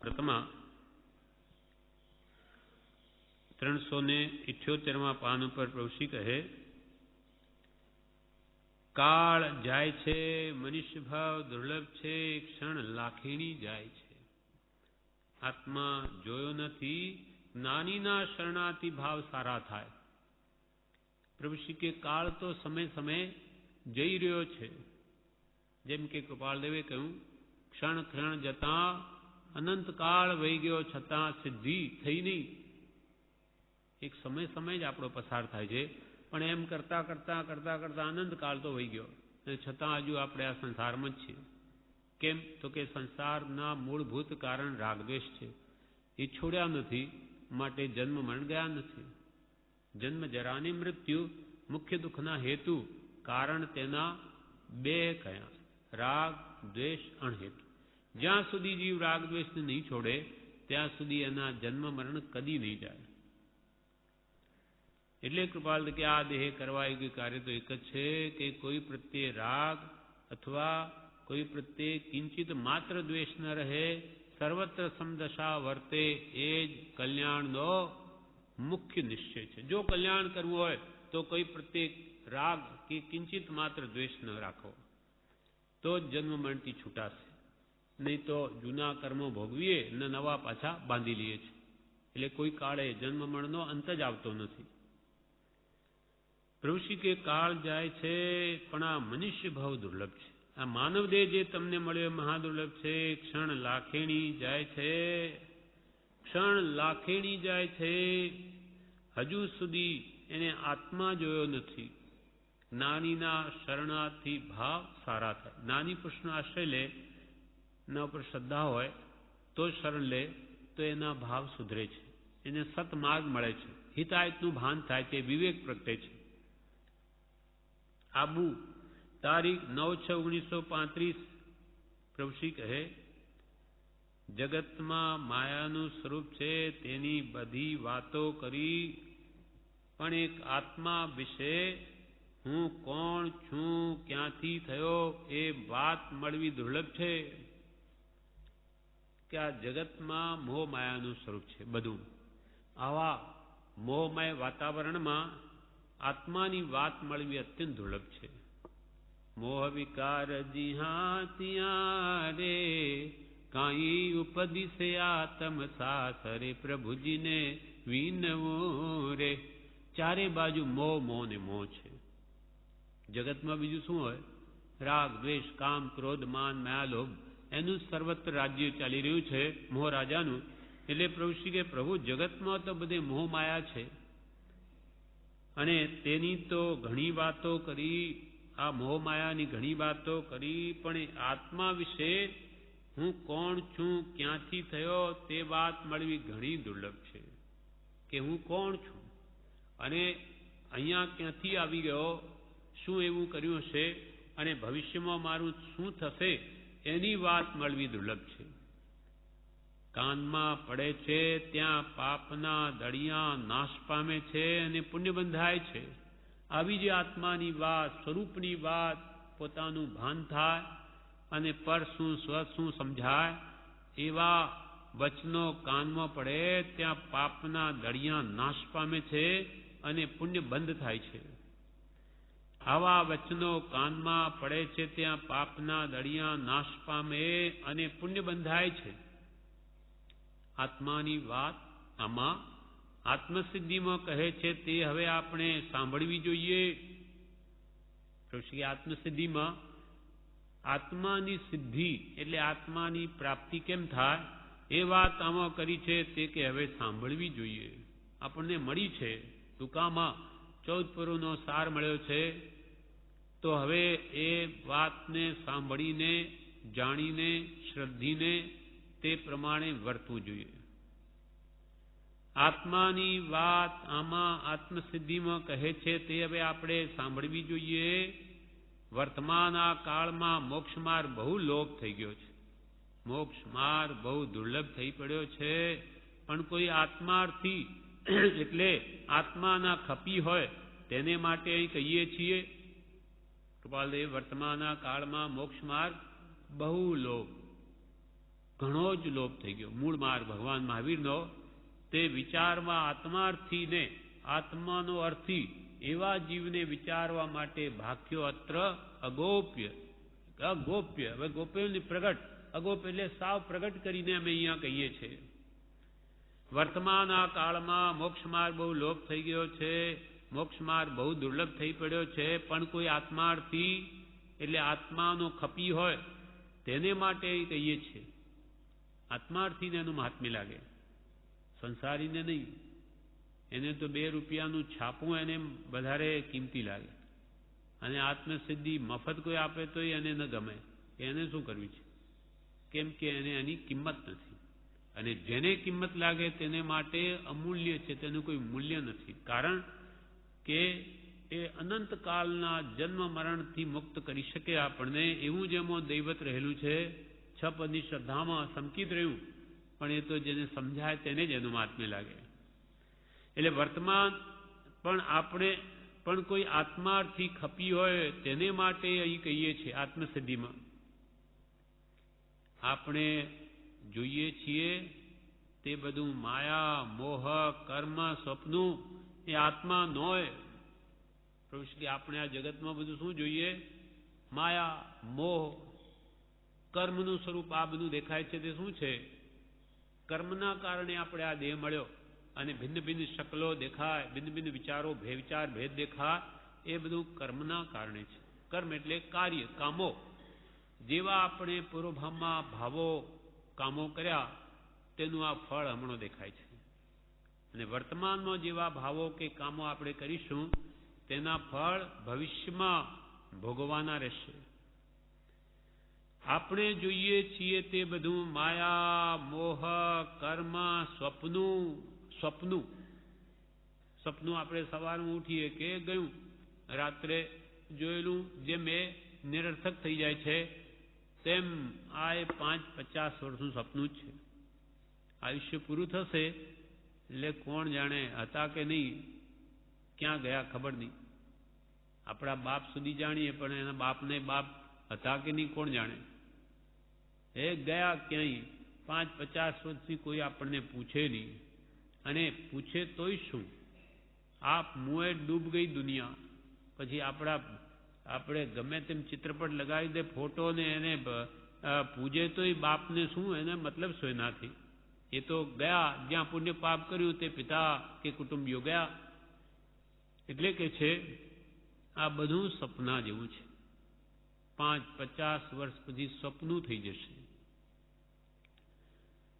પ્રથમા 378 પાન ઉપર પ્રભુશ્રી કહે, કાળ જાય છે, મનુષ્ય ભાવ દુર્લભ છે, ક્ષણ લાખેણી જાય છે. આત્મા જોયો નથી, જ્ઞાનીના શરણાથી ભાવ સારા થાય. પ્રભુશ્રી કે કાળ તો સમય સમય જઈ રહ્યો છે. જેમ કે કૃપાલદેવે કહ્યું, ક્ષણ ક્ષણ જતા અનંતકાળ વહી ગયો છતાં સિદ્ધિ થઈ નહીં. એક સમય સમય જ આપણો પસાર થાય છે, પણ એમ કરતા કરતા કરતા કરતા અનંતકાળ તો વહી ગયો અને છતાં હજુ આપણે આ સંસારમાં જ છીએ. કેમ? તો કે સંસારના મૂળભૂત કારણ રાગદ્વેષ છે. એ છોડ્યા નથી, માટે જન્મ મરણ ગયા નથી. જન્મ જરાની મૃત્યુ મુખ્ય દુઃખના હેતુ કારણ તેના બે કયા? રાગ દ્વેષ અણહેતુ. જ્યાં સુધી જીવ રાગ દ્વેષને નહીં છોડે ત્યાં સુધી એના જન્મ મરણ કદી નહીં જાય. એટલે કૃપાલ કે આ દેહે કરવા યોગ્ય કાર્ય તો એક જ છે કે કોઈ પ્રત્યે રાગ અથવા કોઈ પ્રત્યે કિંચિત માત્ર દ્વેષ ન રહે, સર્વત્ર સમદશા વર્તે. એ જ કલ્યાણનો મુખ્ય નિશ્ચય છે. જો કલ્યાણ કરવું હોય તો કોઈ પ્રત્યે રાગ કે કિંચિત માત્ર દ્વેષ ન રાખો, તો જ જન્મ મરણથી છૂટાશે. નહીં તો જૂના કર્મો ભોગવીએ ને નવા પાછા બાંધી લઈએ છીએ. એટલે કોઈ કાળે જન્મ મરણનો અંત જ આવતો નથી. પ્રભુશ્રી કે કાળ જાય છે, પણ આ મનુષ્ય ભાવ દુર્લભ છે. આ માનવ દેહ જે તમને મળ્યો મહાદુર્લભ છે. ક્ષણ લાખેણી જાય છે, ક્ષણ લાખેણી જાય છે. હજુ સુધી એને આત્મા જોયો નથી. જ્ઞાનીના શરણાથી ભાવ સારા થાય. જ્ઞાની પુરુષનો આશ્રય લે, એના ઉપર શ્રદ્ધા હોય તો શરણ લે તો એના ભાવ સુધરે છે, એને સતમાર્ગ મળે છે, હિતાયતનું ભાન થાય છે, વિવેક પ્રગટે છે. આબુ તારીખ 9/6/1935 પ્રભુશ્રી કહે, જગતમાં માયાનું સ્વરૂપ છે તેની બધી વાતો કરી, પણ એક આત્મા વિશે હું કોણ છું, ક્યાંથી થયો, એ વાત મળવી દુર્લભ છે. કે આ જગતમાં મોહ માયાનું સ્વરૂપ છે બધું. આવા મોહમય વાતાવરણમાં આત્માની વાત મળવી અત્યંત દુર્લભ છે. મોહ વિકાર જીહા તિયા રે, કાઈ ઉપદિશે આત્મ સાસરે, પ્રભુજીને વિનવું રે. ચારે બાજુ મોહ મોહ ને મોહ છે. જગતમાં બીજું શું હોય? રાગ દ્વેષ કામ ક્રોધ માન માયા લોભ, એનું સર્વત્ર રાજ્ય ચાલી રહ્યું છે મોહ રાજાનું. એટલે પ્રભુશ્રી કે પ્રભુ જગતમાં તો બધે મોહ માયા છે અને તેની તો ઘણી વાતો કરી, આ મોહ માયાની ઘણી વાતો કરી, પણ એ આત્મા વિશે હું કોણ છું, ક્યાંથી થયો, તે વાત મળવી ઘણી દુર્લભ છે. કે હું કોણ છું અને અહીંયા ક્યાંથી આવી ગયો, શું એવું કર્યું હશે અને ભવિષ્યમાં મારું શું થશે, એની વાત મળવી દુર્લભ છે. કાનમાં પડે છે ત્યાં પાપના દળિયા નાશ પામે છે અને પુણ્ય બંધાય છે. આવી જે આત્માની વાત, સ્વરૂપની વાત, પોતાનું ભાન થાય અને પર શું સ્વ શું સમજાય, એવા વચનો કાનમાં પડે ત્યાં પાપના દળિયા નાશ પામે છે અને પુણ્ય બંધ થાય છે. આવા વચનો કાનમાં પડે છે ત્યાં પાપના દળિયા નાશ પામે અને પુણ્ય બંધાય છે. આત્માની વાત આમાં આત્મસિદ્ધિમાં કહે છે તે હવે આપણે સાંભળવી જોઈએ. આત્મસિદ્ધિમાં આત્માની સિદ્ધિ એટલે આત્માની પ્રાપ્તિ કેમ થાય એ વાત આમાં કરી છે તે કે હવે સાંભળવી જોઈએ. આપણને મળી છે ટૂંકામાં 14 પુરોનો સાર મળ્યો છે, તો હવે એ વાતને સાંભળીને જાણીને શ્રદ્ધીને તે પ્રમાણે વર્તવું જોઈએ. આત્માની વાત આમાં આત્મસિદ્ધિમાં કહે છે તે હવે આપણે સાંભળવી જોઈએ. વર્તમાન આ કાળમાં મોક્ષ માર્ગ બહુ લોપ થઈ ગયો છે. મોક્ષ માર્ગ બહુ દુર્લભ થઈ પડ્યો છે, પણ કોઈ આત્માર્થી એટલે આત્માના ખપી હોય તેને માટે અહીં કહીએ છીએ. કૃપાલદેવ વર્તમાનના કાળમાં મોક્ષ માર્ગ બહુ લોપ. ઘણો જ લોપ થઈ ગયો. મૂળ માર્ગ ભગવાન મહાવીરનો તે વિચારમાં આત્માર્થીને, આત્માનો અર્થી એવા જીવને વિચારવા માટે ભાખ્યો અત્ર અગોપ્ય. અગોપ્ય, હવે ગોપ્યની પ્રગટ, અગોપ્ય એટલે સાવ પ્રગટ કરીને અમે અહીંયા કહીએ છીએ. વર્તમાન આ કાળમાં મોક્ષ માર્ગ બહુ લોપ થઈ ગયો છે, મોક્ષ માર્ગ બહુ દુર્લભ થઈ પડ્યો છે, પણ કોઈ આત્માર્થી એટલે આત્માનો ખપી હોય તેને માટે કહીએ છીએ. આત્માર્થીને એનું મહાત્મ્ય લાગે, સંસારીને નહીં. એને તો 2 રૂપિયાનું છાપું એને વધારે કિંમતી લાગે, અને આત્મસિદ્ધિ મફત કોઈ આપે તો એને ન ગમે. એને શું કરવી છે? કેમ કે એને એની કિંમત નથી. અને જેને કિંમત લાગે તેને માટે અમૂલ્ય છે, તેનું કોઈ મૂલ્ય નથી. કારણ કે એ અનંતકાળના જન્મ મરણથી મુક્ત કરી શકે આપણને. એવું જેમાં દૈવત રહેલું છે, 6 પદની શ્રદ્ધામાં સમકિત રહ્યું, પણ એ તો જેને સમજાય તેને જ એનું મહાત્મ્ય લાગે. એટલે વર્તમાન પણ આપણે પણ કોઈ આત્માર્થી ખપી હોય તેને માટે અહીં કહીએ છીએ. આત્મસિદ્ધિમાં આપણે જોઈએ છીએ તે બધું માયા, મોહ, કર્મ, સ્વપ્નું એ આત્મા ન હોય. પ્રભુ કે આપણે આ જગતમાં બધું શું જોઈએ? માયા, મોહ, કર્મનું સ્વરૂપ આ બધું દેખાય છે. તે શું છે? કર્મના કારણે આપણે આ દેહ મળ્યો, અને ભિન્ન ભિન્ન શકલો દેખાય, ભિન્ન ભિન્ન વિચારો, વિચાર ભેદ દેખાય, એ બધું કર્મના કારણે છે. કર્મ એટલે કાર્ય, કામો. જેવા આપણે પૂર્વભાવમાં ભાવો, કામો કર્યા તેનું આ ફળ હમણાં દેખાય છે. અને વર્તમાનમાં જેવા ભાવો કે કામો આપણે કરીશું તેના ફળ ભવિષ્યમાં ભોગવવાના રહેશે. આપણે જોઈએ છીએ તે બધું માયા, મોહ, કર્મ, સ્વપ્નું આપણે સવારમાં ઉઠીએ કે ગયું, રાત્રે જોયેલું જે મેં નિરર્થક થઈ જાય છે, તેમ આ 5-50 વર્ષનું સપનું જ છે. આયુષ્ય પૂરું થશે એટલે કોણ જાણે હતા કે નહીં, ક્યાં ગયા ખબર નહીં. આપણા બાપ સુધી જાણીએ, પણ એના બાપને બાપ હતા કે નહીં કોણ જાણે. એ ગયા ક્યાંય. 5-50 વર્ષથી કોઈ આપણને પૂછે નહીં, અને પૂછે તોય શું? આપ મુએ ડૂબ ગઈ દુનિયા. પછી આપણે ગમે તેમ ચિત્રપટ લગાવી દે, ફોટો, ને એને પૂજે તોય બાપને શું? એને મતલબ શું એનાથી? એ તો ગયા, જ્યાં પુણ્ય પાપ કર્યું તે પિતા કે કુટુંબીઓ ગયા. એટલે કે છે આ બધું સપના જેવું છે. 5-50 વર્ષ પછી સપનું થઈ જશે.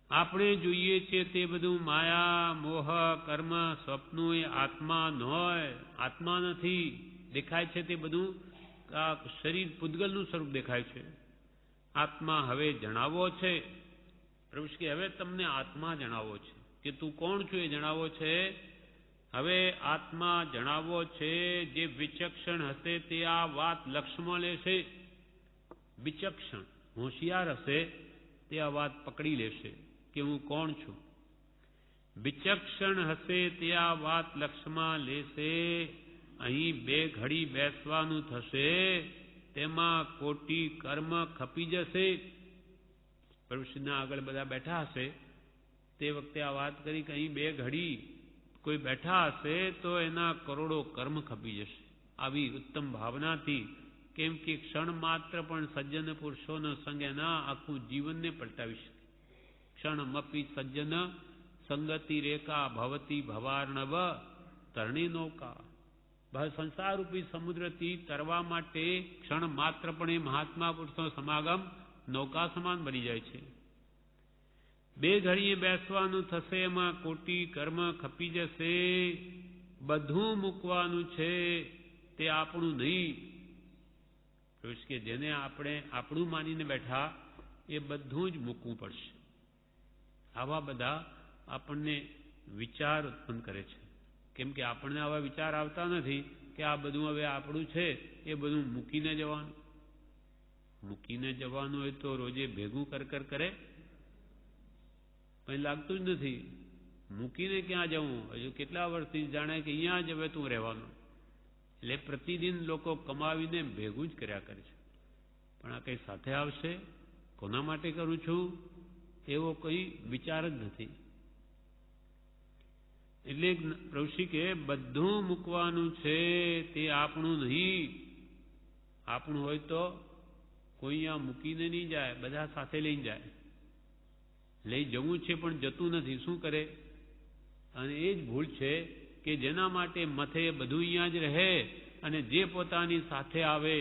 આપણે જોઈએ છીએ તે બધું માયા, મોહ, કર્મ, સ્વપ્નું એ આત્મા ન હોય, આત્મા નથી. દેખાય છે તે બધું આ શરીર પૂતગલનું સ્વરૂપ દેખાય છે. આત્મા હવે જણાવવો છે. પ્રભુ કે હવે તમને આત્મા જણાવવો છે, કે તું કોણ છું એ જણાવવો છે. હવે આત્મા જણાવવો છે. જે વિચક્ષણ હશે તે આ વાત લક્ષ્યમાં લેશે. વિચક્ષણ, હોશિયાર હશે તે આ વાત પકડી લેશે કે હું કોણ છું. વિચક્ષણ હશે તે આ વાત લક્ષ્યમાં લેશે. અહીં 2 ઘડી બેસવાનું થશે, તેમાં કોટી કર્મ ખપી જશે. પ્રભુના આગળ બધા બેઠા હશે તે વખતે આ વાત કરી કે અહીં 2 ઘડી કોઈ બેઠા હશે તો એના કરોડો કર્મ ખપી જશે. આવી ઉત્તમ ભાવનાથી, કેમ કે ક્ષણ માત્ર પણ સજ્જન પુરુષોનો સંગ એના આખું જીવનને પલટાવી શકે. ક્ષણમપી સજ્જન સંગતિ રેખા ભવતી ભવાર્ણવ તરણી નૌકા. સંસારરૂપી સમુદ્રથી તરવા માટે ક્ષણ માત્ર પણ એ મહાત્મા પુરુષનો સમાગમ નૌકા સમાન બની જાય છે. 2 ઘડીએ બેસવાનું થશે, એમાં કોટી કર્મ ખપી જશે. બધું મૂકવાનું છે, તે આપણું નહીં. કે જેને આપણે આપણું માનીને બેઠા એ બધું જ મૂકવું પડશે. આવા બધા આપણને વિચાર ઉત્પન્ન કરે છે. કેમ કે આપણને આવા વિચાર આવતા નથી કે આ બધું હવે આપણું છે, એ બધું મૂકીને જવાનું. મૂકીને જવાનું હોય તો રોજે ભેગું કરે, કંઈ લાગતું જ નથી. મૂકીને ક્યાં જવું? હજુ કેટલા વર્ષથી જાણે કે અહીંયા જ હવે તું રહેવાનું. એટલે પ્રતિદિન લોકો કમાવીને ભેગું જ કર્યા કરે છે. પણ આ કંઈ સાથે આવશે? કોના માટે કરું છું? એવો કોઈ વિચાર જ નથી. એટલે પ્રભુશ્રી કે બધું મૂકવાનું છે તે આપણું નહીં. આપણું હોય તો કોઈ અહીંયા મૂકીને નહીં જાય, બધા સાથે લઈને જાય. લઈ જવું છે પણ જતું નથી. શું કરે? અને એ જ ભૂલ છે કે જેના માટે મથે બધું અહીંયા જ રહે અને જે પોતાની સાથે આવે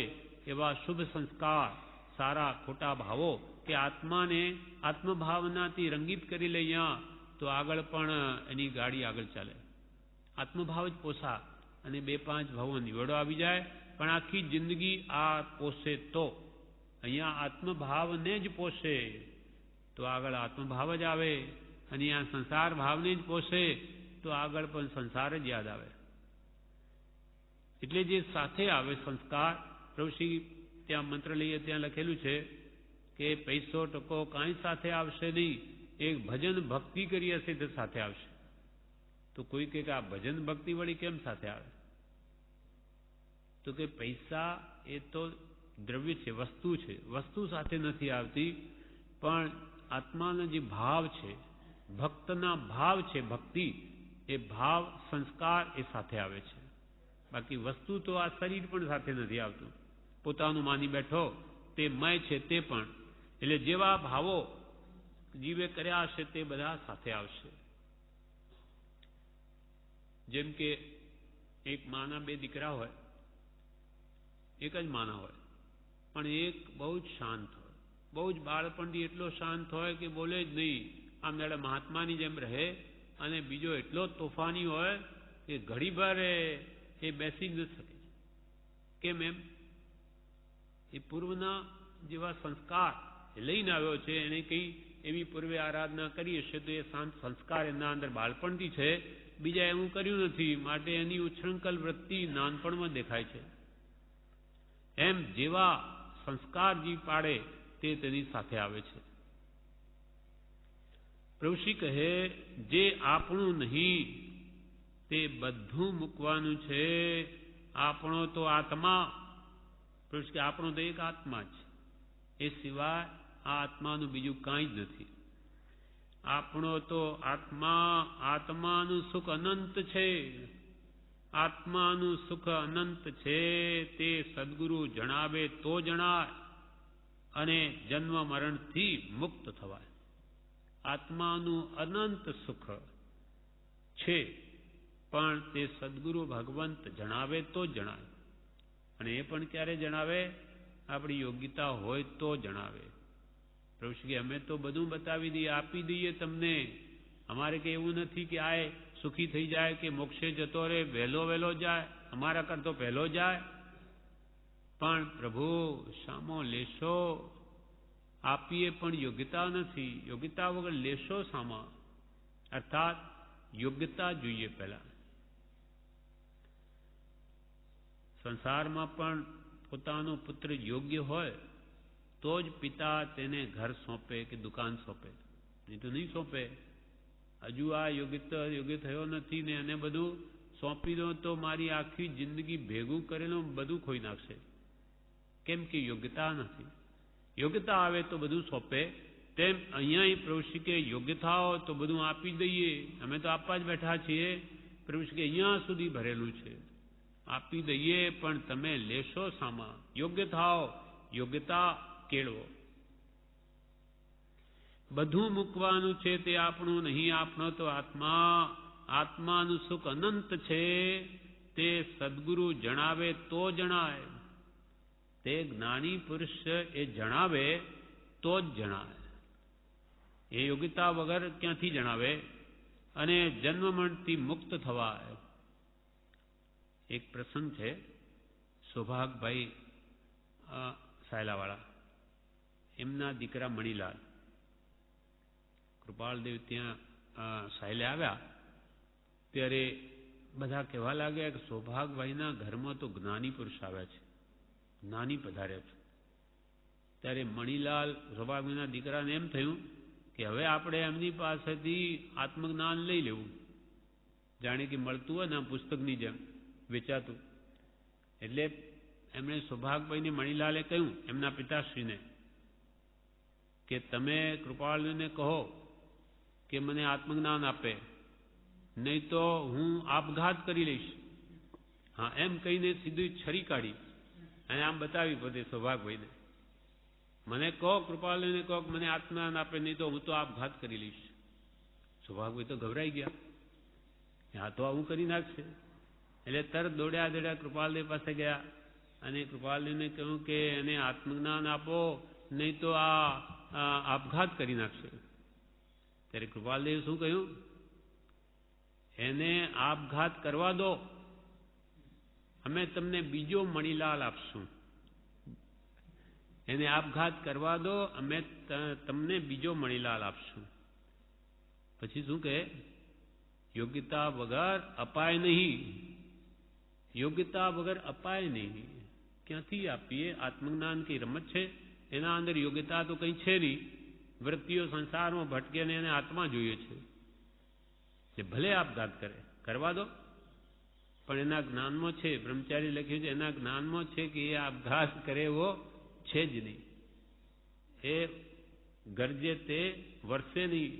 એવા શુભ સંસ્કાર, સારા ખોટા ભાવો કે આત્માને આત્મભાવનાથી રંગિત કરી લે અહીંયા, તો આગળ પણ એની ગાડી આગળ ચાલે. આત્મભાવ જ પોસા અને 2-5 ભાવો નિવડો આવી જાય, પણ આખી જિંદગી આ પોષે તો અહીંયા આત્મભાવને જ પોષે તો આગળ આત્મભાવ જ આવે, અને આ સંસાર ભાવને જ પોષે તો આગળ પણ સંસાર જ યાદ આવે. એટલે જે સાથે આવે સંસ્કાર, પ્રભુશ્રી ત્યાં મંત્ર લઈએ ત્યાં લખેલું છે કે પૈસો ટકો કાંઈ સાથે આવશે નહીં, એક ભજન ભક્તિ કરી હશે તો સાથે આવશે. તો કોઈ કહે કે આ ભજન ભક્તિ વળી કેમ સાથે આવે? તો કે પૈસા એ તો દ્રવ્ય છે, વસ્તુ છે, વસ્તુ સાથે નથી આવતી, પણ આત્માનો જે ભાવ છે, ભક્તના ભાવ છે, ભક્તિ એ ભાવ સંસ્કાર એ સાથે આવે છે. બાકી વસ્તુ તો આ શરીર પણ સાથે નથી આવતું. પોતાનું માની બેઠો તે મય છે તે પણ. એટલે જેવા ભાવો જીવે કર્યા હશે તે બધા સાથે આવશે. જેમ કે એક માના 2 દીકરા હોય, એક જ માના હોય, પણ એક બહુ જ શાંત હોય, બહુ જ બાળપણથી એટલો શાંત હોય કે બોલે જ નહીં, આમ જાણે મહાત્માની જેમ રહે, અને બીજો એટલો તોફાની હોય કે ઘડીભર એ બેસી જ ન શકે. કેમ એમ? એ પૂર્વના જેવા સંસ્કાર લઈને આવ્યો છે, એને કઈ એવી પૂર્વે આરાધના કરી હશે તો એ શાંત સંસ્કાર એના અંદર બાળપણથી છે, બીજા એવું કર્યું નથી, માટે એની ઉચ્છૃંખલ વૃત્તિ નાનપણમાં દેખાય છે. એમ જેવા સંસ્કાર જીવ પાડે તે તેની સાથે આવે છે. પ્રભુશ્રી કહે જે આપણું નહીં તે બધું મૂકવાનું છે. આપણો તો આત્મા, પ્રભુશ્રી કે આપણો તો એક આત્મા જ, એ સિવાય આ આત્માનું બીજું કાંઈ જ નથી. આપણો તો આત્મા, આત્માનું સુખ અનંત છે. આત્માનું સુખ અનંત છે તે સદગુરુ જણાવે તો જણાય અને જન્મ મરણથી મુક્ત થવાય. આત્માનું અનંત સુખ છે, પણ તે સદગુરુ ભગવંત જણાવે તો જ જણાવે. અને એ પણ ક્યારે જણાવે? આપણી યોગ્યતા હોય તો જણાવે. પ્રભુશ્રી અમે તો બધું બતાવી દઈએ, આપી દઈએ તમને. અમારે કે એવું નથી કે આય સુખી થઈ જાય કે મોક્ષે જતો રહે, વહેલો જાય, અમારા કરતો પહેલો જાય. પણ પ્રભુ શામો લેશો? આપીએ પણ યોગ્યતા નથી. યોગ્યતા વગર લેશો શામાં? અર્થાત યોગ્યતા જોઈએ પહેલા. સંસારમાં પણ પોતાનો પુત્ર યોગ્ય હોય તો જ પિતા તેને ઘર સોંપે કે દુકાન સોંપે, નહીં તો નહીં સોંપે. હજુ આ યોગ્ય થયો નથી ને એને બધું સોંપી દો તો મારી આખી જિંદગી ભેગું કરેલું બધું ખોઈ નાખશે. કેમ કે યોગ્યતા નથી. યોગ્યતા આવે તો બધું સોંપે. તેમ અહીંયા પ્રભુશ્રી કે યોગ્યતા હોય તો બધું આપી દઈએ. અમે તો આપવા જ બેઠા છીએ. પ્રભુશ્રી કે અહીંયા સુધી ભરેલું છે, આપી દઈએ, પણ તમે લેશો સામા? યોગ્ય થાઓ, યોગ્યતા કેળવો. બધું મૂકવાનું છે તે આપણું નહીં. આપણો તો આત્મા, આત્માનું સુખ અનંત છે તે સદગુરુ જણાવે તો જણાય. તે જ્ઞાની પુરુષ એ જણાવે તો જ જણાવે. એ યોગ્યતા વગર ક્યાંથી જણાવે? અને જન્મ મરણથી મુક્ત થવાય. એક પ્રસંગ છે, સૌભાગભાઈ સાયલાવાળા, એમના દીકરા મણીલાલ કૃપાળદેવ ત્યાં સાયલે આવ્યા ત્યારે બધા કહેવા લાગ્યા કે સૌભાગભાઈના ઘરમાં તો જ્ઞાની પુરુષ આવ્યા છે, જ્ઞાની પધાર્યા છે. ત્યારે મણીલાલ સૌભાગભાઈના દીકરાને એમ થયું કે હવે આપણે એમની પાસેથી આત્મજ્ઞાન લઈ લેવું, જાણે કે મળતું હોય ને પુસ્તકની જેમ વેચાતું. એટલે એમણે સૌભાગભાઈને મણીલાલે કહ્યું એમના પિતાશ્રીને કે તમે કૃપાળુને કહો કે મને આત્મજ્ઞાન આપે, નહીં તો હું આપઘાત કરી લઈશ. હા, એમ કહીને સીધી છરી કાઢી અને આમ બતાવી પોતે સૌભાગભાઈને, મને કહો, કૃપાળુને કહો કે મને આત્મજ્ઞાન આપે, નહીં તો હું તો આપઘાત કરી લઈશ. સૌભાગભાઈ તો ગભરાઈ ગયા, આ તો આવું કરી નાખશે. એટલે તરત દોડ્યા કૃપાલદેવ પાસે ગયા અને કૃપાલદેવને કહ્યું કે એને આત્મજ્ઞાન આપો, નહીં તો આ આપઘાત કરી નાખશે. ત્યારે કૃપાલદેવ શું કહ્યું? એને આપઘાત કરવા દો, અમે તમને બીજો મણિલાલ આપશું. એને આપઘાત કરવા દો, અમે તમને બીજો મણિલાલ આપશું. પછી શું કહે? યોગ્યતા વગર અપાય નહીં. યોગ્યતા વગર અપાય નહીં. ક્યાંથી આપીએ? આત્મજ્ઞાન કઈ રમત છે? એના અંદર યોગ્યતા તો કંઈ છે નહીં. વૃત્તિઓ સંસારમાં ભટકે ને એને આત્મા જોઈએ છે. એ ભલે આપઘાત કરે, કરવા દો, પણ એના જ્ઞાનમાં છે, બ્રહ્મચારી લખ્યું છે, એના જ્ઞાનમાં છે કે એ આપઘાત કરે એવો છે જ નહીં. એ ગરજે તે વર્ષે નહીં.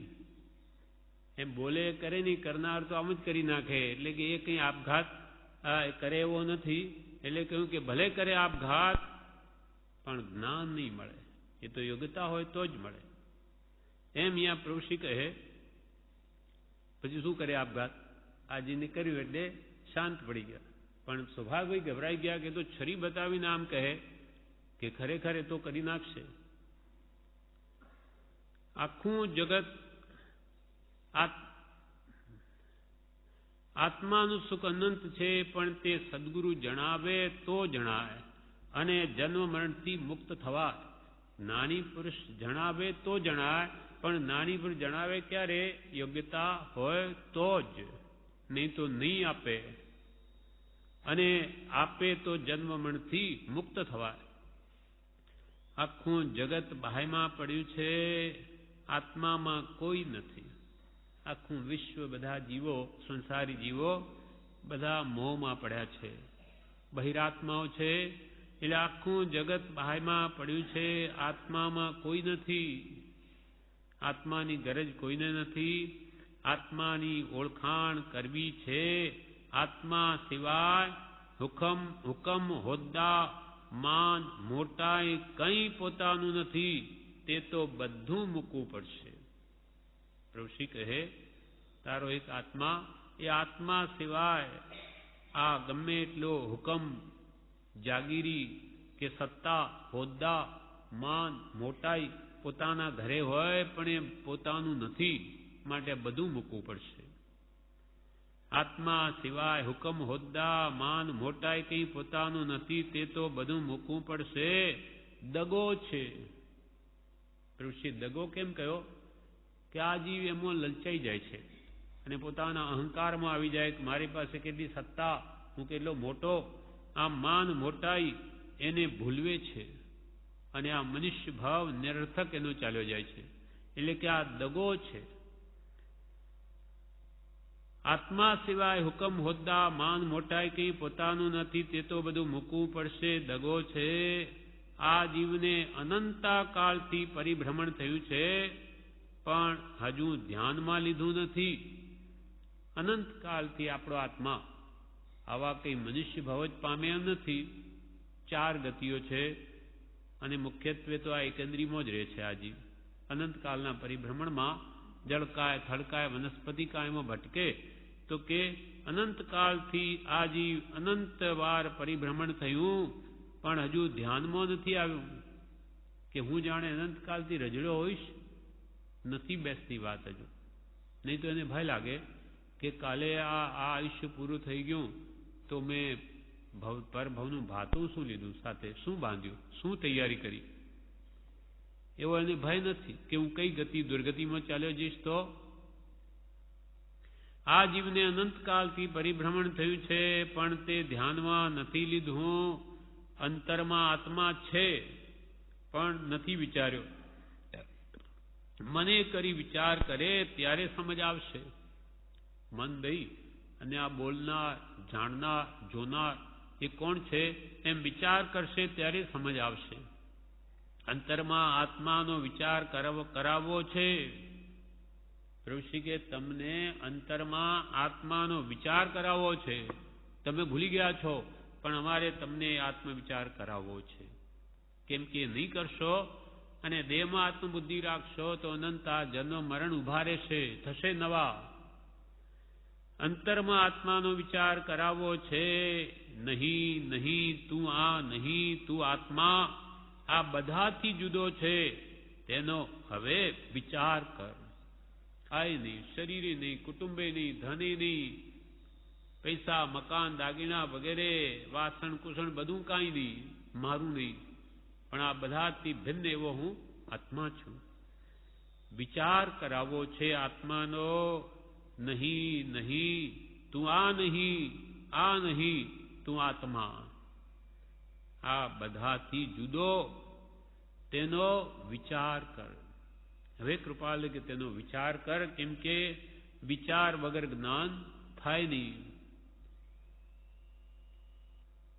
એમ બોલે કરે નહીં, કરનાર તો આમ જ કરી નાખે. એટલે કે એ કંઈ આપઘાત કરે એવો નથી. એટલે કહ્યું કે ભલે કરે આપઘાત, પણ જ્ઞાન નહીં મળે. એ તો યોગ્યતા હોય તો જ મળે. એમ અહીંયા પ્રભુશ્રી કહે. પછી શું કરે? આપઘાત આજીને કર્યું એટલે શાંત પડી ગયા. પણ સૌભાગભાઈ ગભરાઈ ગયા કે તો છરી બતાવીને આમ કહે કે ખરેખર એ તો કરી નાખશે. આખું જગત આત્માનું સુખ અનંત છે, પણ તે સદગુરુ જણાવે તો જણાય અને જન્મ મરણથી મુક્ત થવા. નાની પુરુષ જણાવે તો જણાય, પણ નાની પુરુષ જણાવે ક્યારે? યોગ્યતા હોય તો જ, નહીં તો નહીં આપે. અને આપે તો જન્મ મરણથી મુક્ત થવાય. આખું જગત બાહ્યમાં પડ્યું છે, આત્મામાં કોઈ નથી. આખું વિશ્વ, બધા જીવો, સંસારી જીવો બધા મોહમાં પડ્યા છે, બહિરાત્માઓ છે. એટલે આખું જગત બાહ્યમાં પડ્યું છે, આત્મામાં કોઈ નથી. આત્માની ગરજ કોઈને નથી. આત્માની ઓળખાણ કરવી છે. આત્મા સિવાય હુકમ, હોદ્દા, માન, મોટાઈ કંઈ પોતાનું નથી. તે તો બધું મૂકવું પડશે. પ્રભુશ્રી કહે, તારો એક આત્મા, એ આત્મા સિવાય આ ગમે એટલો હુકમ, જાગીરી કે સત્તા, હોદ્દા, માન, મોટાઈ પોતાના ઘરે હોય, પણ એ પોતાનું નથી. માટે બધું મૂકવું પડશે. આત્મા સિવાય હુકમ, હોદ્દા, માન, મોટાઈ કંઈ પોતાનું નથી. તે તો બધું મૂકવું પડશે. દગો છે. પ્રભુશ્રી દગો કેમ કયો? કે આ જીવ એમાં લલચાઈ જાય છે અને પોતાના અહંકારમાં આવી જાય કે મારી પાસે કેટલી સત્તા, હું કેટલો મોટો. આ માન, મોટાઈ એને ભૂલવે છે અને આ મનુષ્ય ભાવ નિરર્થક એનો ચાલ્યો જાય છે. એટલે કે આ દગો છે. આત્મા સિવાય હુકમ, હોદ્દા, માન, મોટાઈ કંઈ પોતાનું નથી. તે તો બધું મૂકવું પડશે. દગો છે. આ જીવને અનંતા કાળથી પરિભ્રમણ થયું છે, પણ હજુ ધ્યાનમાં લીધું નથી. અનંત કાળથી આપણો આત્મા આવા કંઈ મનુષ્ય ભાવ જ પામે એમ નથી. 4 ગતિઓ છે અને મુખ્યત્વે તો આ એકંદરીમાં જ રહે છે. આ જીવ અનંતકાળના પરિભ્રમણમાં જળકાય, થળકાય, વનસ્પતિ કાયમાં ભટકે. તો કે અનંતકાળથી આ જીવ અનંત વાર પરિભ્રમણ થયું, પણ હજુ ધ્યાનમાં નથી આવ્યું કે હું જાણે અનંતકાળથી રજડ્યો હોઈશ. નથી બેસતી વાત હજુ. નહીં તો એને ભય લાગે કે કાલે આ આયુષ્ય પૂરું થઈ ગયું તો મેં પરભવનું ભાતું શું લીધું, સાથે શું બાંધ્યું, શું તૈયારી કરી. એવો એને ભય નથી કે હું કઈ ગતિ દુર્ગતિમાં ચાલ્યો જઈશ. તો આ જીવને અનંતકાળથી પરિભ્રમણ થયું છે, પણ તે ધ્યાનમાં નથી લીધું. અંતરમાં આત્મા છે, પણ નથી વિચાર્યો. મને કરી વિચાર કરે ત્યારે સમજ આવશે. મન દઈ અને આ બોલનાર, જાણનાર, જોનાર એ કોણ છે એમ વિચાર કરશે ત્યારે સમજ આવશે. અંતરમાં આત્માનો વિચાર કરાવવો છે. પ્રભુશ્રી કે તમને અંતરમાં આત્માનો વિચાર કરાવવો છે. તમે ભૂલી ગયા છો, પણ અમારે તમને આત્મવિચાર કરાવવો છે. કેમ કે નહીં કરશો અને દેહમાં આત્મબુદ્ધિ રાખશો તો અનંતા જન્મ મરણ ઉભા રહેશે, થશે નવા. અંતરમાં આત્માનો વિચાર કરાવવો છે. નહીં નહીં તું આ નહીં તું આત્મા આ બધાથી જુદો છે, તેનો હવે વિચાર કર. આય નહીં, શરીરે નહીં, કુટુંબે નહીં, ધને નહીં, પૈસા મકાન દાગીના વગેરે વાસણ કુસણ બધું કાંઈ નહીં, મારું નહીં, પણ આ બધાથી ભિન્ન એવો હું આત્મા છું. વિચાર કરાવવો છે આત્માનો. નહીં નહીં તું આ નહીં તું આત્મા આ બધાથી જુદો, તેનો વિચાર કર. હવે કૃપાલ કે તેનો વિચાર કર, કેમ કે વિચાર વગર જ્ઞાન થાય નહીં.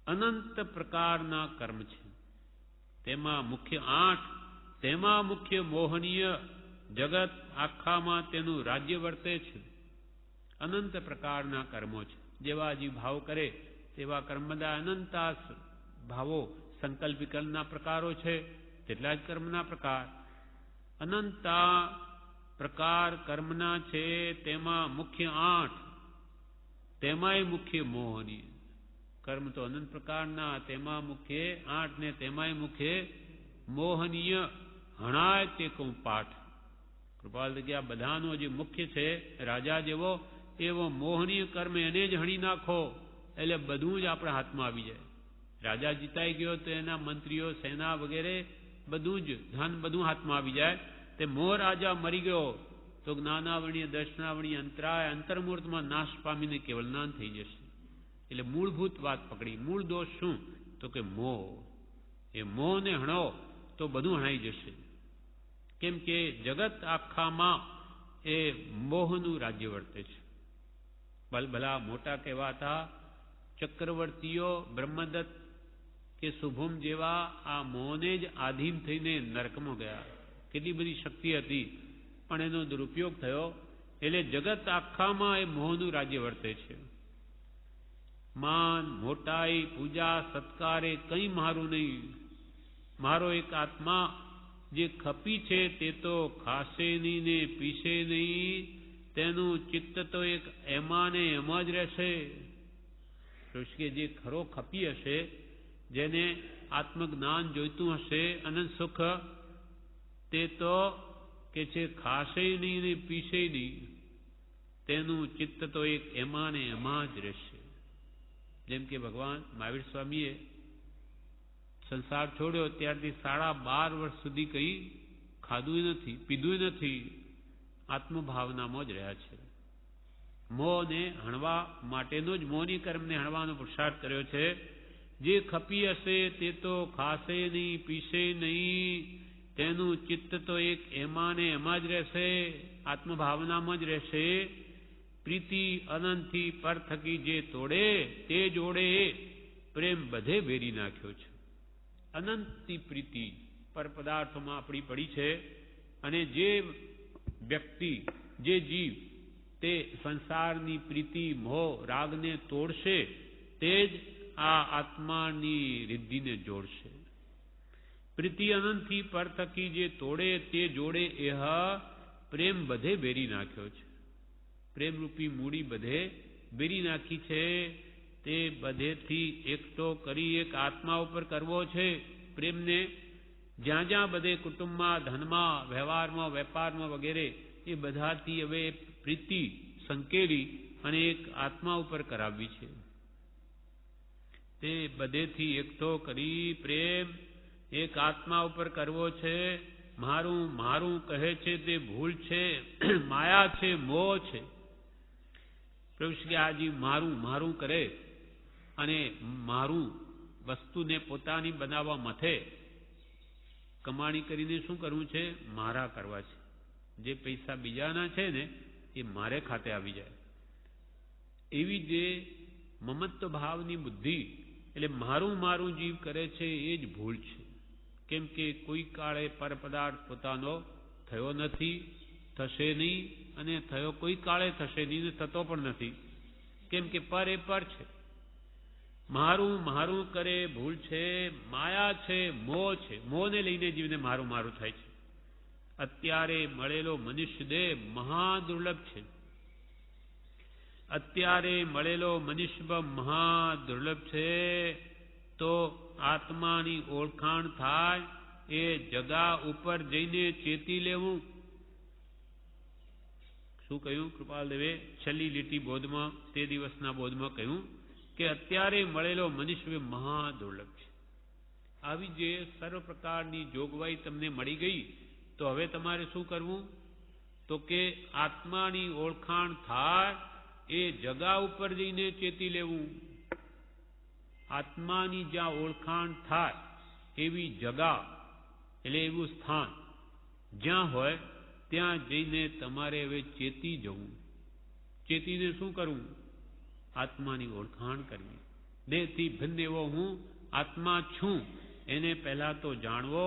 અનંત પ્રકારના કર્મ છે, તેમાં મુખ્ય 8, તેમાં મુખ્ય મોહનીય જગત આખામાં તેનું રાજ્ય વર્તે છે. અનંત પ્રકારના કર્મો છે. જેવા જીવ ભાવ કરે તેવા કર્મ બધા અનંતા ભાવો સંકલ્પ વિકલ્પના પ્રકારો છે, તેટલા જ કર્મના પ્રકાર. અનંતા પ્રકાર કર્મના છે, તેમાં મુખ્ય 8, તેમાંય મુખ્ય મોહનીય. કર્મ તો અનંત પ્રકારના, તેમાં મુખ્ય 8 ને તેમાંય મુખ્ય મોહનીય. હણાય તે કહું પાઠ. કૃપાલ જગ્યા બધાનો જે મુખ્ય છે રાજા જેવો, એવો મોહનીય કર્મ એને જ હણી નાખો એટલે બધું જ આપણા હાથમાં આવી જાય. રાજા જીતાઈ ગયો તો એના મંત્રીઓ સેના વગેરે બધું જ ધન બધું હાથમાં આવી જાય. તે મોહ રાજા મરી ગયો તો જ્ઞાનાવરણીય દર્શનાવરણીય અંતરાય અંતર્મૂર્તમાં નાશ પામીને કેવલ જ્ઞાન થઈ જશે. એટલે મૂળભૂત વાત પકડી. મૂળ દોષ શું? તો કે મોહ. એ મોહને હણો તો બધું હણાઈ જશે. કેમ કે જગત આખામાં એ મોહનું રાજ્ય વર્તે છે. ભલા મોટા કહેવાતા ચક્રવર્તીઓ બ્રહ્મદત્ત કે શુભમ જેવા આ મોહને જ આધીન થઈને નરકમાં ગયા. કેટલી બધી શક્તિ હતી, પણ એનો દુરુપયોગ થયો. એટલે જગત આખામાં એ મોહનું રાજ્ય વર્તે છે. માન મોટાઈ પૂજા સત્કારે કંઈ મારું નહીં. મારો એક આત્મા જે ખપી છે તે તો ખાશે નહીં ને પીશે નહીં, તેનું ચિત્ત તો એક એમાં ને એમાં જ રહેશે. કે જે ખરો ખપી હશે, જેને આત્મજ્ઞાન જોઈતું હશે, અનંત સુખ, તે તો કે છે ખાશે નહીં ને પીશે નહીં, તેનું ચિત્ત તો એક એમાં ને એમાં જ રહેશે. જેમ કે ભગવાન મહાવીર સ્વામીએ સંસાર છોડ્યો ત્યારથી 12.5 વર્ષ સુધી કંઈ ખાધું નથી, પીધું નથી, આત્મભાવનામાં જ રહ્યા છે. મોહને હણવા માટેનો જ મોહની કર્મને હણવાનો પુરુષાર્થ કર્યો છે. જે ખપી હશે તે તો ખાશે નહીં પીશે નહીં, તેનું ચિત્ત તો એક એમાં ને એમાં જ રહેશે, આત્મભાવનામાં જ રહેશે. પ્રીતિ અનંતથી પર થકી જે તોડે તે જોડે પ્રેમ બધે વેરી નાખ્યો છે. અનંતની પ્રીતિ પર પદાર્થોમાં આપણી પડી છે. અને જે વ્યક્તિ જે જીવ તે સંસારની પ્રીતિ મોહ રાગને તોડશે, તે જ આ આત્માની રિદ્ધિને જોડશે. પ્રીતિ અનંતથી પર થકી જે તોડે તે જોડે એહ પ્રેમ બધે વેરી નાખ્યો છે. પ્રેમરૂપી મૂડી બધે વેરી નાખી છે. તે બધેથી એકઠો કરી એક આત્મા ઉપર કરવો છે પ્રેમને. જ્યાં જ્યાં બધે કુટુંબમાં, ધનમાં, વ્યવહારમાં, વેપારમાં વગેરે એ બધાથી હવે પ્રીતિ સંકેલી અને એક આત્મા ઉપર કરાવવી છે. તે બધેથી એકઠો કરી પ્રેમ એક આત્મા ઉપર કરવો છે. મારું મારું કહે છે તે ભૂલ છે, માયા છે, મોહ છે. પ્રભુ શ્રી આ જીવ મારું મારું કરે અને મારું વસ્તુને પોતાની બનાવવા મથે. કમાણી કરીને શું કરવું છે? મારા કરવા છે. જે પૈસા બીજાના છે ને એ મારે ખાતે આવી જાય. એવી જે મમત્વ ભાવની બુદ્ધિ એટલે મારું મારું જીવ કરે છે એ જ ભૂલ છે. કેમ કે કોઈ કાળે પર પદાર્થ પોતાનો થયો નથી, થશે નહીં, અને થયો કોઈ કાળે થશે નહીં, થતો પણ નથી. કેમ કે પર એ પર છે. મારું મારું કરે ભૂલ છે, માયા છે, મોહ છે. મોહને લઈને જીવને મારું મારું થાય છે. અત્યારે મળેલો મનુષ્ય દેહ મહાદુર્લભ છે. અત્યારે મળેલો મનુષ્ય મહાદુર્લભ છે. તો આત્માની ઓળખાણ થાય એ જગા ઉપર જઈને ચેતી લેવું. શું કહ્યું કૃપાલદેવે છેલ્લી લીટી બોધમાં, તે દિવસના બોધમાં કહ્યું કે અત્યારે મળેલો મનુષ્ય મહાદુર્લભ છે. આવી જે સર્વ પ્રકારની જોગવાઈ તમને મળી ગઈ, તો હવે તમારે શું કરવું? તો કે આત્માની ઓળખાણ થાય એ જગા ઉપર જઈને ચેતી લેવું. આત્માની જ્યાં ઓળખાણ થાય એવી જગા એટલે એવું સ્થાન જ્યાં હોય ત્યાં જઈને તમારે હવે ચેતી જવું. ચેતીને શું કરવું? આત્માની ઓળખાણ કરવી. દેહથી ભિન્ન એવો હું આત્મા છું એને પહેલા તો જાણવો,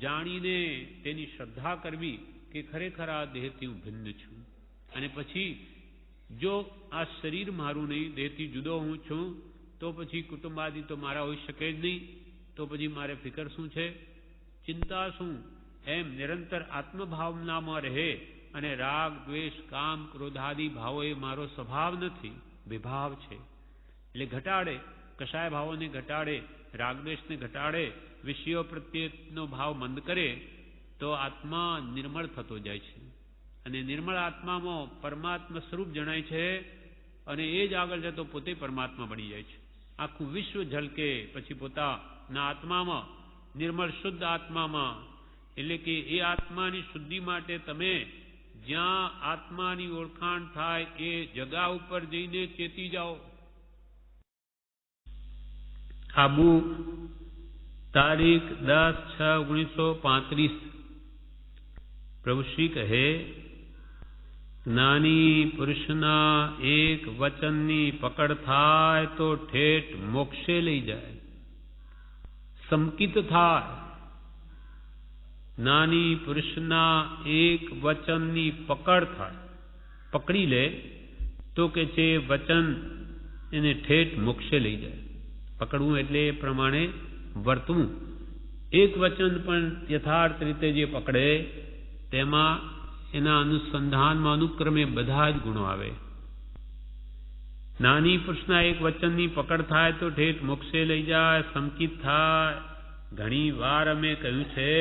જાણીને તેની શ્રદ્ધા કરવી કે ખરેખર આ દેહથી હું ભિન્ન છું. અને પછી જો આ શરીર મારું નહીં, દેહથી જુદો હું છું, તો પછી કુટુંબાદી તો મારા હોઈ શકે જ નહીં. તો પછી મારે ફિકર શું છે, ચિંતા શું? એમ નિરંતર આત્મભાવનામાં રહે અને રાગ દ્વેષ કામ ક્રોધાદી ભાવો એ મારો સ્વભાવ નથી, વિભાવ છે. એટલે ઘટાડે, કશાય ભાવોને ઘટાડે, રાગદ્વેષને ઘટાડે, વિષયો પ્રત્યેનો ભાવ મંદ કરે તો આત્મા નિર્મળ થતો જાય છે. અને નિર્મળ આત્મામાં પરમાત્મા સ્વરૂપ જણાય છે. અને એ જ આગળ જતો પોતે પરમાત્મા બની જાય છે. આખું વિશ્વ ઝલકે પછી પોતાના આત્મામાં, નિર્મળ શુદ્ધ આત્મામાં. એટલે કે એ આત્માની શુદ્ધિ માટે તમે જ્યાં આત્માની ઓળખાણ થાય એ જગા ઉપર જઈને ચેતી જાઓ. આબુ તારીખ 10/6/1935 પ્રભુશ્રી કહે, જ્ઞાની પુરુષના એક વચનની પકડ થાય તો ઠેઠ મોક્ષે લઈ જાય. સંકિત થાય. જ્ઞાની પુરુષના એક વચનની પકડ થાય, પકડી લે તો કે છે વચન એને ઠેઠ મોક્ષે લઈ જાય. પકડવું એટલે એ પ્રમાણે વર્તવું. એક વચન પણ યથાર્થ રીતે જે પકડે તેમાં એના અનુસંધાનમાં અનુક્રમે બધા જ ગુણો આવે. નાની પુરુષના એક વચનની પકડ થાય તો ઠેઠ મોક્ષે લઈ જાય. સંકિત થાય. ઘણી વાર અમે કહ્યું છે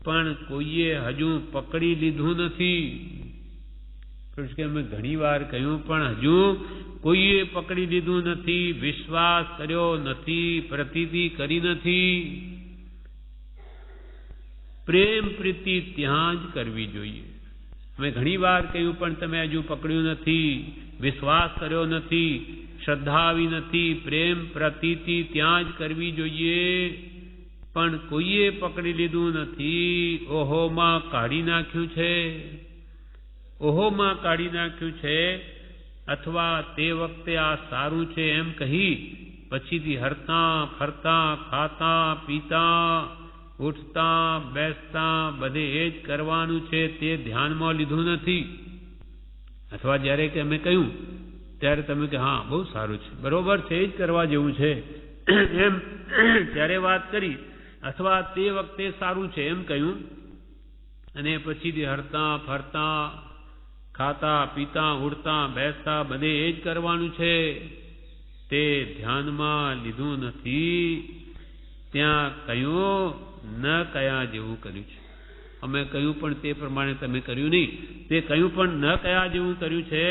પણ કોઈએ હજુ પકડી લીધું નથી. કે અમે ઘણી વાર કહ્યું પણ હજુ કોઈએ પકડી લીધું નથી, વિશ્વાસ કર્યો નથી, પ્રતીતિ કરી નથી. પ્રેમ પ્રીતિ ત્યાં જ કરવી જોઈએ. અમે ઘણી વાર કહ્યું પણ તમે હજુ પકડ્યું નથી, વિશ્વાસ કર્યો નથી, શ્રદ્ધા આવી નથી. પ્રેમ પ્રતીતિ ત્યાં જ કરવી જોઈએ. પણ કોઈએ પકડી લીધું નથી. ઓહોમાં કાઢી નાખ્યું છે, ઓહોમાં કાઢી નાખ્યું છે. અથવા તે વખતે આ સારું છે એમ કહી પછીથી હરતા ફરતા ખાતા પીતા ઉઠતા બેસતા બધે એ જ કરવાનું છે તે ધ્યાનમાં લીધું નથી. અથવા જ્યારે કે અમે કહ્યું ત્યારે તમે કે હા બહુ સારું છે, બરોબર છે, એ જ કરવા જેવું છે એમ ત્યારે વાત કરી. અથવા તે વખતે સારું છે એમ કહ્યું અને પછીથી હરતા ફરતા ખાતા પીતા ઉડતા બેસતા બધે એ જ કરવાનું છે તે ધ્યાનમાં લીધું નથી. ત્યાં કહ્યું ન કયા જેવું કર્યું છે. અમે કહ્યું પણ તે પ્રમાણે તમે કર્યું નહીં. તે કહ્યું પણ ન કયા જેવું કર્યું છે.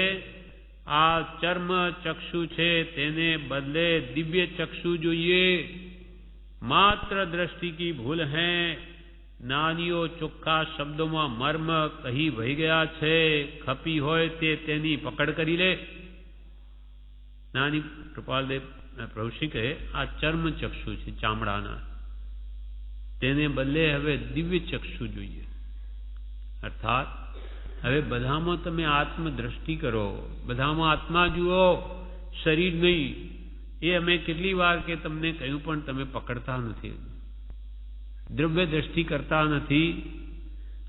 આ ચર્મ ચક્ષુ છે તેને બદલે દિવ્ય ચક્ષુ જોઈએ. માત્ર દ્રષ્ટિ કી ભૂલ હૈ. નાનીઓ ચોખ્ખા શબ્દોમાં મર્મ કહી વહી ગયા છે. ખપી હોય તે તેની પકડ કરી લે. નાની કૃપાલદેવ પ્રભુશ્રી કહે આ ચર્મ ચક્ષુ છે ચામડાના, તેને બદલે હવે દિવ્ય ચક્ષુ જોઈએ. અર્થાત હવે બધામાં તમે આત્મદ્રષ્ટિ કરો, બધામાં આત્મા જુઓ, શરીર નહીં. એ અમે કેટલી વાર કે તમને કહ્યું પણ તમે પકડતા નથી. દ્રવ્ય દ્રષ્ટિ કરતા નથી.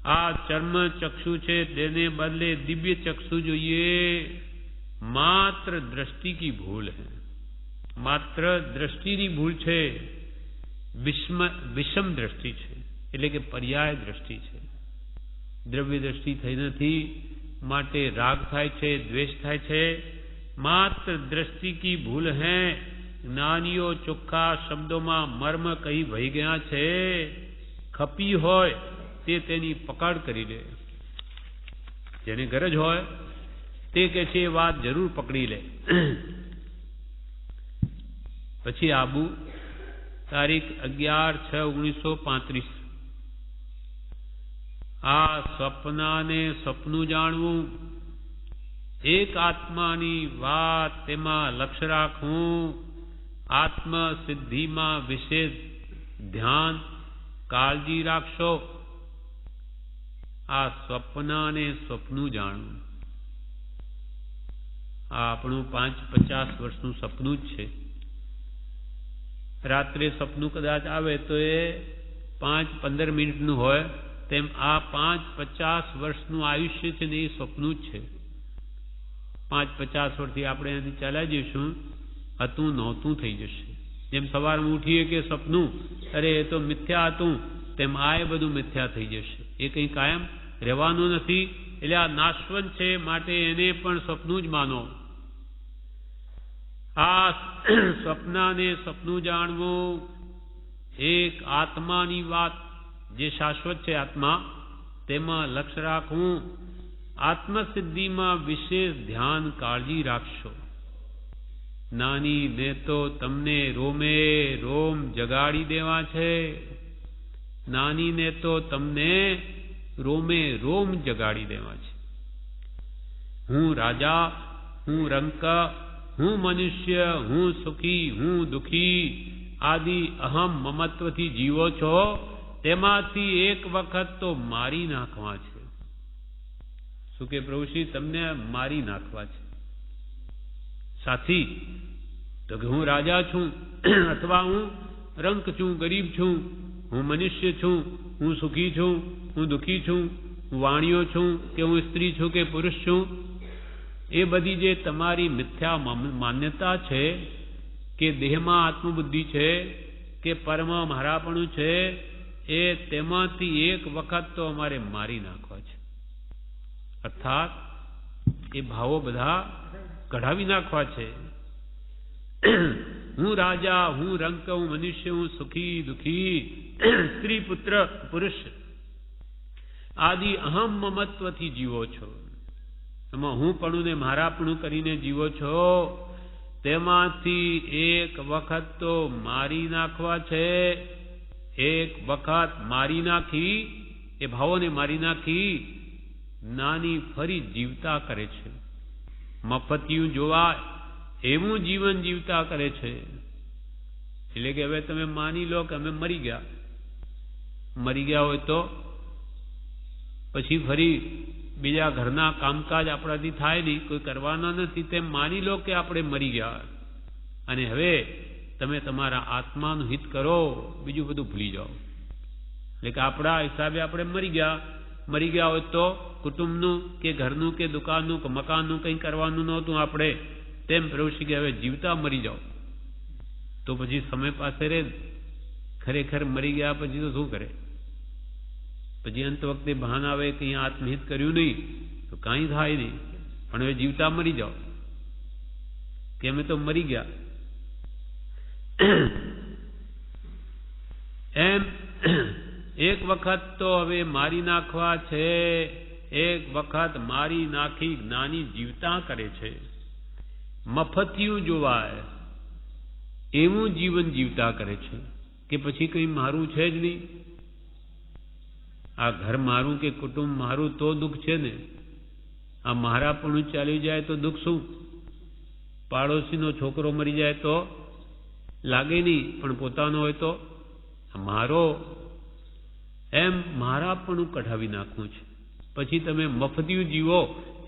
આ ચર્મ ચક્ષુ છે તેને બદલે દિવ્ય ચક્ષુ જોઈએ. માત્ર દ્રષ્ટિ કી ભૂલ है, માત્ર દ્રષ્ટિની ભૂલ છે. વિષમ દ્રષ્ટિ છે, એટલે કે પર્યાય દ્રષ્ટિ છે. દ્રવ્ય દ્રષ્ટિ થઈ નથી, માટે રાગ થાય છે, દ્વેષ થાય છે. માત્ર દ્રષ્ટિ કી ભૂલ है. જ્ઞાનીઓ ચોખ્ખા શબ્દોમાં મર્મ કહી વહી ગયા છે. ખપી હોય તે તેની પકડ કરી લે. જેને ગરજ હોય તે કે છે એ વાત જરૂર પકડી લે. પછી આબુ તારીખ 11/6/1935. આ સ્વપ્નાને સ્વપ્નું જાણવું, એક આત્માની વાત તેમાં લક્ષ્ય રાખવું, આત્મ સિદ્ધિમાં વિશેષ ધ્યાન કાળજી રાખશો. આ સ્વપ્નાને સ્વપ્નું જાણવું, આ આપણું 5-50 વર્ષનું સપનું જ છે. રાત્રે સપનું કદાચ આવે તો એ 5-15 મિનિટનું હોય, તેમ આ 5-50 વર્ષનું આયુષ્ય છે ને એ સપનું જ છે. 5-50 વર્ષથી આપણે એનાથી ચાલ્યા જઈશું, હતું નહોતું થઈ જશે. જેમ સવારમાં ઉઠીએ કે સપનું, અરે એ તો મિથ્યા હતું, તેમ આ એ બધું મિથ્યા થઈ જશે. એ કંઈ કાયમ રહેવાનું નથી. એટલે આ નાશવંત છે, માટે એને પણ સપનું જ માનો. આ સ્વપ્નાને સપનું જાણવું, એક આત્માની વાત જે શાશ્વત છે આત્મા, તેમાં લક્ષ્ય રાખવું, આત્મસિદ્ધિમાં વિશેષ ધ્યાન કાળજી રાખશો. નાની ને તો તમને રોમે રોમ જગાડી દેવા છે. નાની ને તો તમને રોમે રોમ જગાડી દેવા છે. હું રાજા, હું રંક, હું મનુષ્ય, હું સુખી, હું દુખી આદિ અહમ મમત્વથી જીવો છો. તેમાંથી એક વખત તો મારી નાખવા છે. શું કે પ્રભુશ્રી તમને મારી નાખવા છે. સાથી તો કે હું રાજા છું, અથવા હું રંક છું, ગરીબ છું, હું મનુષ્ય છું, હું સુખી છું, હું દુખી છું, હું વાણિયો છું, કે હું સ્ત્રી છું કે પુરુષ છું. એ બધી જે તમારી મિથ્યા માન્યતા છે, કે દેહમાં આત્મબુદ્ધિ છે, કે પરમા મારાપણું છે, એ તેમાંથી એક વખત તો અમારે મારી નાખવા છે. અર્થાત એ ભાવો બધા કઢાવી નાખવા છે. હું રાજા, હું રંક, હું મનુષ્ય, હું સુખી દુખી, સ્ત્રી પુત્ર પુરુષ આદિ અહમ મમત્વથી જીવો છો. એમાં હું પણ ને મારાપણું કરીને જીવો છો. તેમાંથી એક વખત તો મારી નાખવા છે. એક વખત મારી નાખી, એ ભાવોને મારી નાખી નાની ફરી જીવતા કરે છે. મફતિયું જોવાય એવું જીવન જીવતા કરે છે. એટલે કે હવે તમે માની લો કે અમે મરી ગયા. મરી ગયા હોય તો પછી ફરી બીજા ઘરના કામકાજ આપણાથી થાય નહીં, કોઈ કરવાના નથી, તેમ માની લો કે આપણે મરી ગયા. અને હવે તમે તમારા આત્માનું હિત કરો, બીજું બધું ભૂલી જાઓ. એટલે કે આપણા હિસાબે આપણે મરી ગયા. મરી ગયા હોય તો કુટુંબનું કે ઘરનું કે દુકાનનું કે મકાનનું કંઈ કરવાનું નહોતું આપણે. તેમ પ્રભુ કે હવે જીવતા મરી જાઓ. તો પછી સમય પાસે રહે. ખરેખર મરી ગયા પછી તો શું કરે? પછી અંત વખતે બહાના આવે કે અહીંયા આત્મહિત કર્યું નહીં તો કાંઈ થાય નહીં, પણ હવે જીવતા મરી જાઓ કે અમે તો મરી ગયા. એમ એક વખત તો હવે મારી નાખવા છે. એક વખત મારી નાખી જ્ઞાની જીવતા કરે છે. મફતિયું જોવાય એવું જીવન જીવતા કરે છે. કે પછી કંઈ મારું છે જ નહીં. આ ઘર મારું કે કુટુંબ મારું તો દુઃખ છે ને. આ મારાપણું ચાલી જાય તો દુઃખ શું? પાડોશીનો છોકરો મરી જાય તો લાગે નહીં, પણ પોતાનો હોય તો મારો. એમ મારાપણું કઢાવી નાખવું છે. પછી તમે મફતિયું જીવો,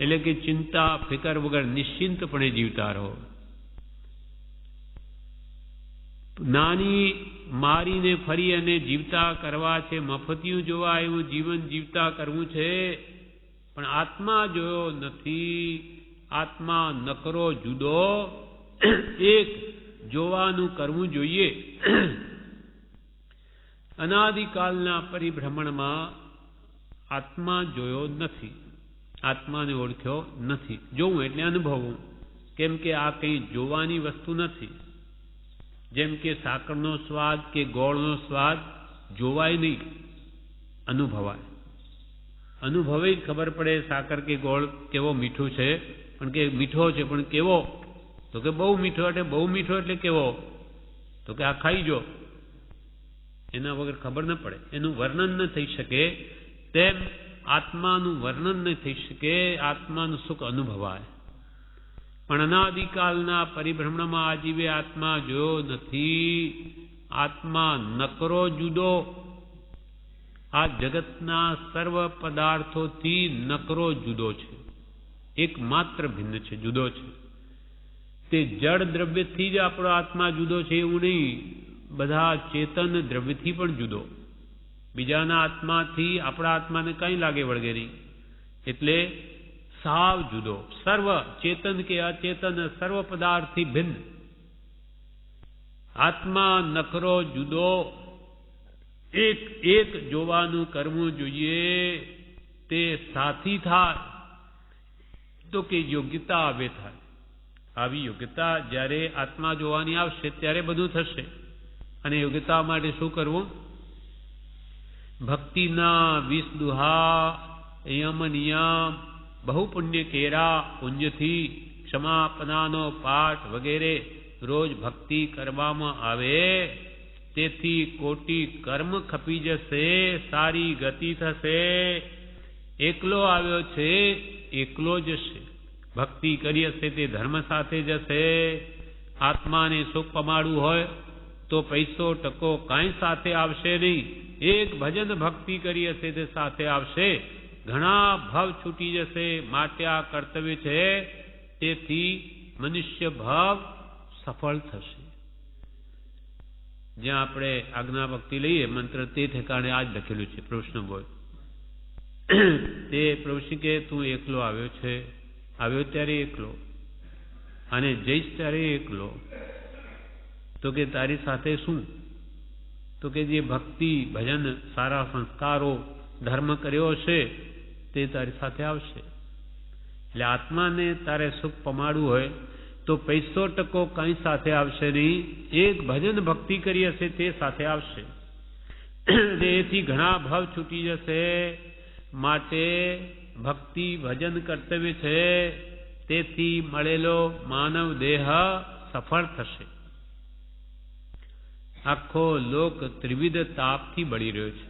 એટલે કે ચિંતા ફિકર વગર નિશ્ચિંતપણે જીવતા રહો. નાની મારીને ફરી અને જીવતા કરવા છે, મફતિયું જોવા એવું જીવન જીવતા કરવું છે, પણ આત્મા જોયો નથી. આત્મા નકરો જુદો એક જોવાનું કરવું જોઈએ. અનાદિકાલના પરિભ્રમણમાં આત્મા જોયો નથી, આત્માને ઓળખ્યો નથી. જોવું એટલે અનુભવવું, કેમ કે આ કંઈ જોવાની વસ્તુ નથી. જેમ કે સાકરનો સ્વાદ કે ગોળનો સ્વાદ જોવાય નહીં, અનુભવાય. અનુભવે જ ખબર પડે સાકર કે ગોળ કેવો મીઠું છે, પણ કે મીઠો છે પણ કેવો, તો કે બહુ મીઠો. એટલે બહુ મીઠો એટલે કેવો, તો કે આ ખાઈ જો, એના વગર ખબર ન પડે, એનું વર્ણન ન થઈ શકે. તેમ આત્માનું વર્ણન ન થઈ શકે, આત્માનું સુખ અનુભવાય. પણ અનાદિકાલના પરિભ્રમણમાં આજીવે આત્મા જોયો નથી. આત્મા નકરો જુદો, આ જગતના સર્વ પદાર્થોથી નકરો જુદો છે, એકમાત્ર ભિન્ન છે, જુદો છે. તે જળ દ્રવ્યથી જ આપણો આત્મા જુદો છે એવું નહીં, બધા ચેતન દ્રવ્યથી પણ જુદો. બીજાના આત્માથી આપણા આત્માને કંઈ લાગે વળગે નહીં, એટલે સાવ જુદો. સર્વ ચેતન કે અચેતન સર્વ પદાર્થથી ભિન્ન. આત્મા નકરો જુદો, એક એક જોવાનું કરવું જોઈએ. તે સાથી થાય તો કે યોગ્યતા આવે થાય. આવી યોગ્યતા જ્યારે આત્મા જોવાની આવશે ત્યારે બધું થશે. અને યોગ્યતા માટે શું કરવું? ભક્તિના 20 દુહા, યમ નિયમ, બહુ પુણ્ય કેરા, પુણ્યથી ક્ષમાપનાનો પાઠ વગેરે રોજ ભક્તિ કરવામાં આવે. તેથી કોટી કર્મ ખપી જશે, સારી ગતિ થશે. એકલો આવ્યો છે, એકલો જશે. ભક્તિ કરી હશે તે ધર્મ સાથે જશે. આત્માને સુખ પમાડવું હોય તો પૈસો ટકો કાંઈ સાથે આવશે નહીં. એક ભજન ભક્તિ કરી હશે તે સાથે આવશે. ઘણા ભાવ છૂટી જશે. માટે આ કર્તવ્ય છે, તેથી મનુષ્ય ભાવ સફળ થશે. જ્યાં આપણે આજ્ઞા ભક્તિ લઈએ મંત્ર, તે ઠેકાણે આ જ લખેલું છે. પ્રભુ બોલ, તે પ્રભુ કે તું એકલો આવ્યો છે, આવ્યો ત્યારે એકલો અને જઈશ ત્યારે એકલો. તો કે તારી સાથે શું? તો કે જે ભક્તિ ભજન સારા સંસ્કારો ધર્મ કર્યો હશે તે તારી સાથે આવશે. એટલે આત્માને તારે સુખ પમાડવું હોય તો પૈસો ટકો કંઈ સાથે આવશે નહીં. એક ભજન ભક્તિ કરી હશે તે સાથે આવશે. એથી ઘણા ભાવ છૂટી જશે. માટે ભક્તિ ભજન કર્તવ્ય છે. તેથી મળેલો માનવ દેહ સફળ થશે. આખો લોક ત્રિવિધ તાપથી બળી રહ્યો છે.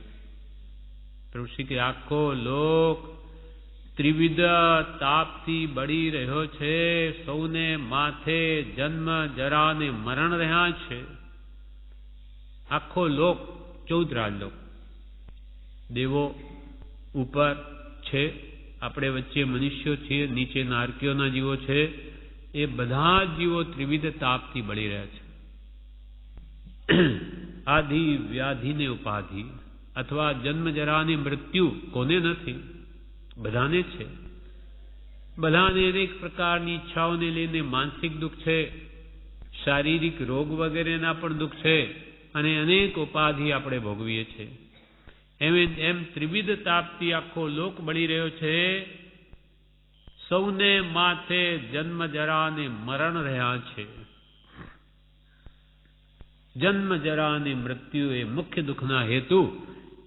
પ્રભુ કે આખો લોક ત્રિવિધ તાપથી બળી રહ્યો છે. સૌને માથે જન્મ જરા ને મરણ રહ્યા છે. આખો લોક 14 રાજલોક, દેવો ઉપર છે, આપણે વચ્ચે મનુષ્યો છીએ, નીચે નારકીઓના જીવો છે. એ બધા જીવો ત્રિવિધ તાપથી બળી રહ્યા છે. આધિ વ્યાધિ ને ઉપાધિ અથવા જન્મ જરાની મૃત્યુ કોને નથી? બધાને છે. બધાને અનેક પ્રકારની ઈચ્છાઓને લઈને માનસિક દુઃખ છે, શારીરિક રોગ વગેરેના પણ દુઃખ છે, અને અનેક ઉપાધિ આપણે ભોગવીએ છીએ. એમ ત્રિવિધ તાપથી આખો લોક બળી રહ્યો છે. સૌને માથે જન્મ જરા ને મરણ રહ્યા છે. જન્મ જરા અને મૃત્યુ એ મુખ્ય દુઃખના હેતુ.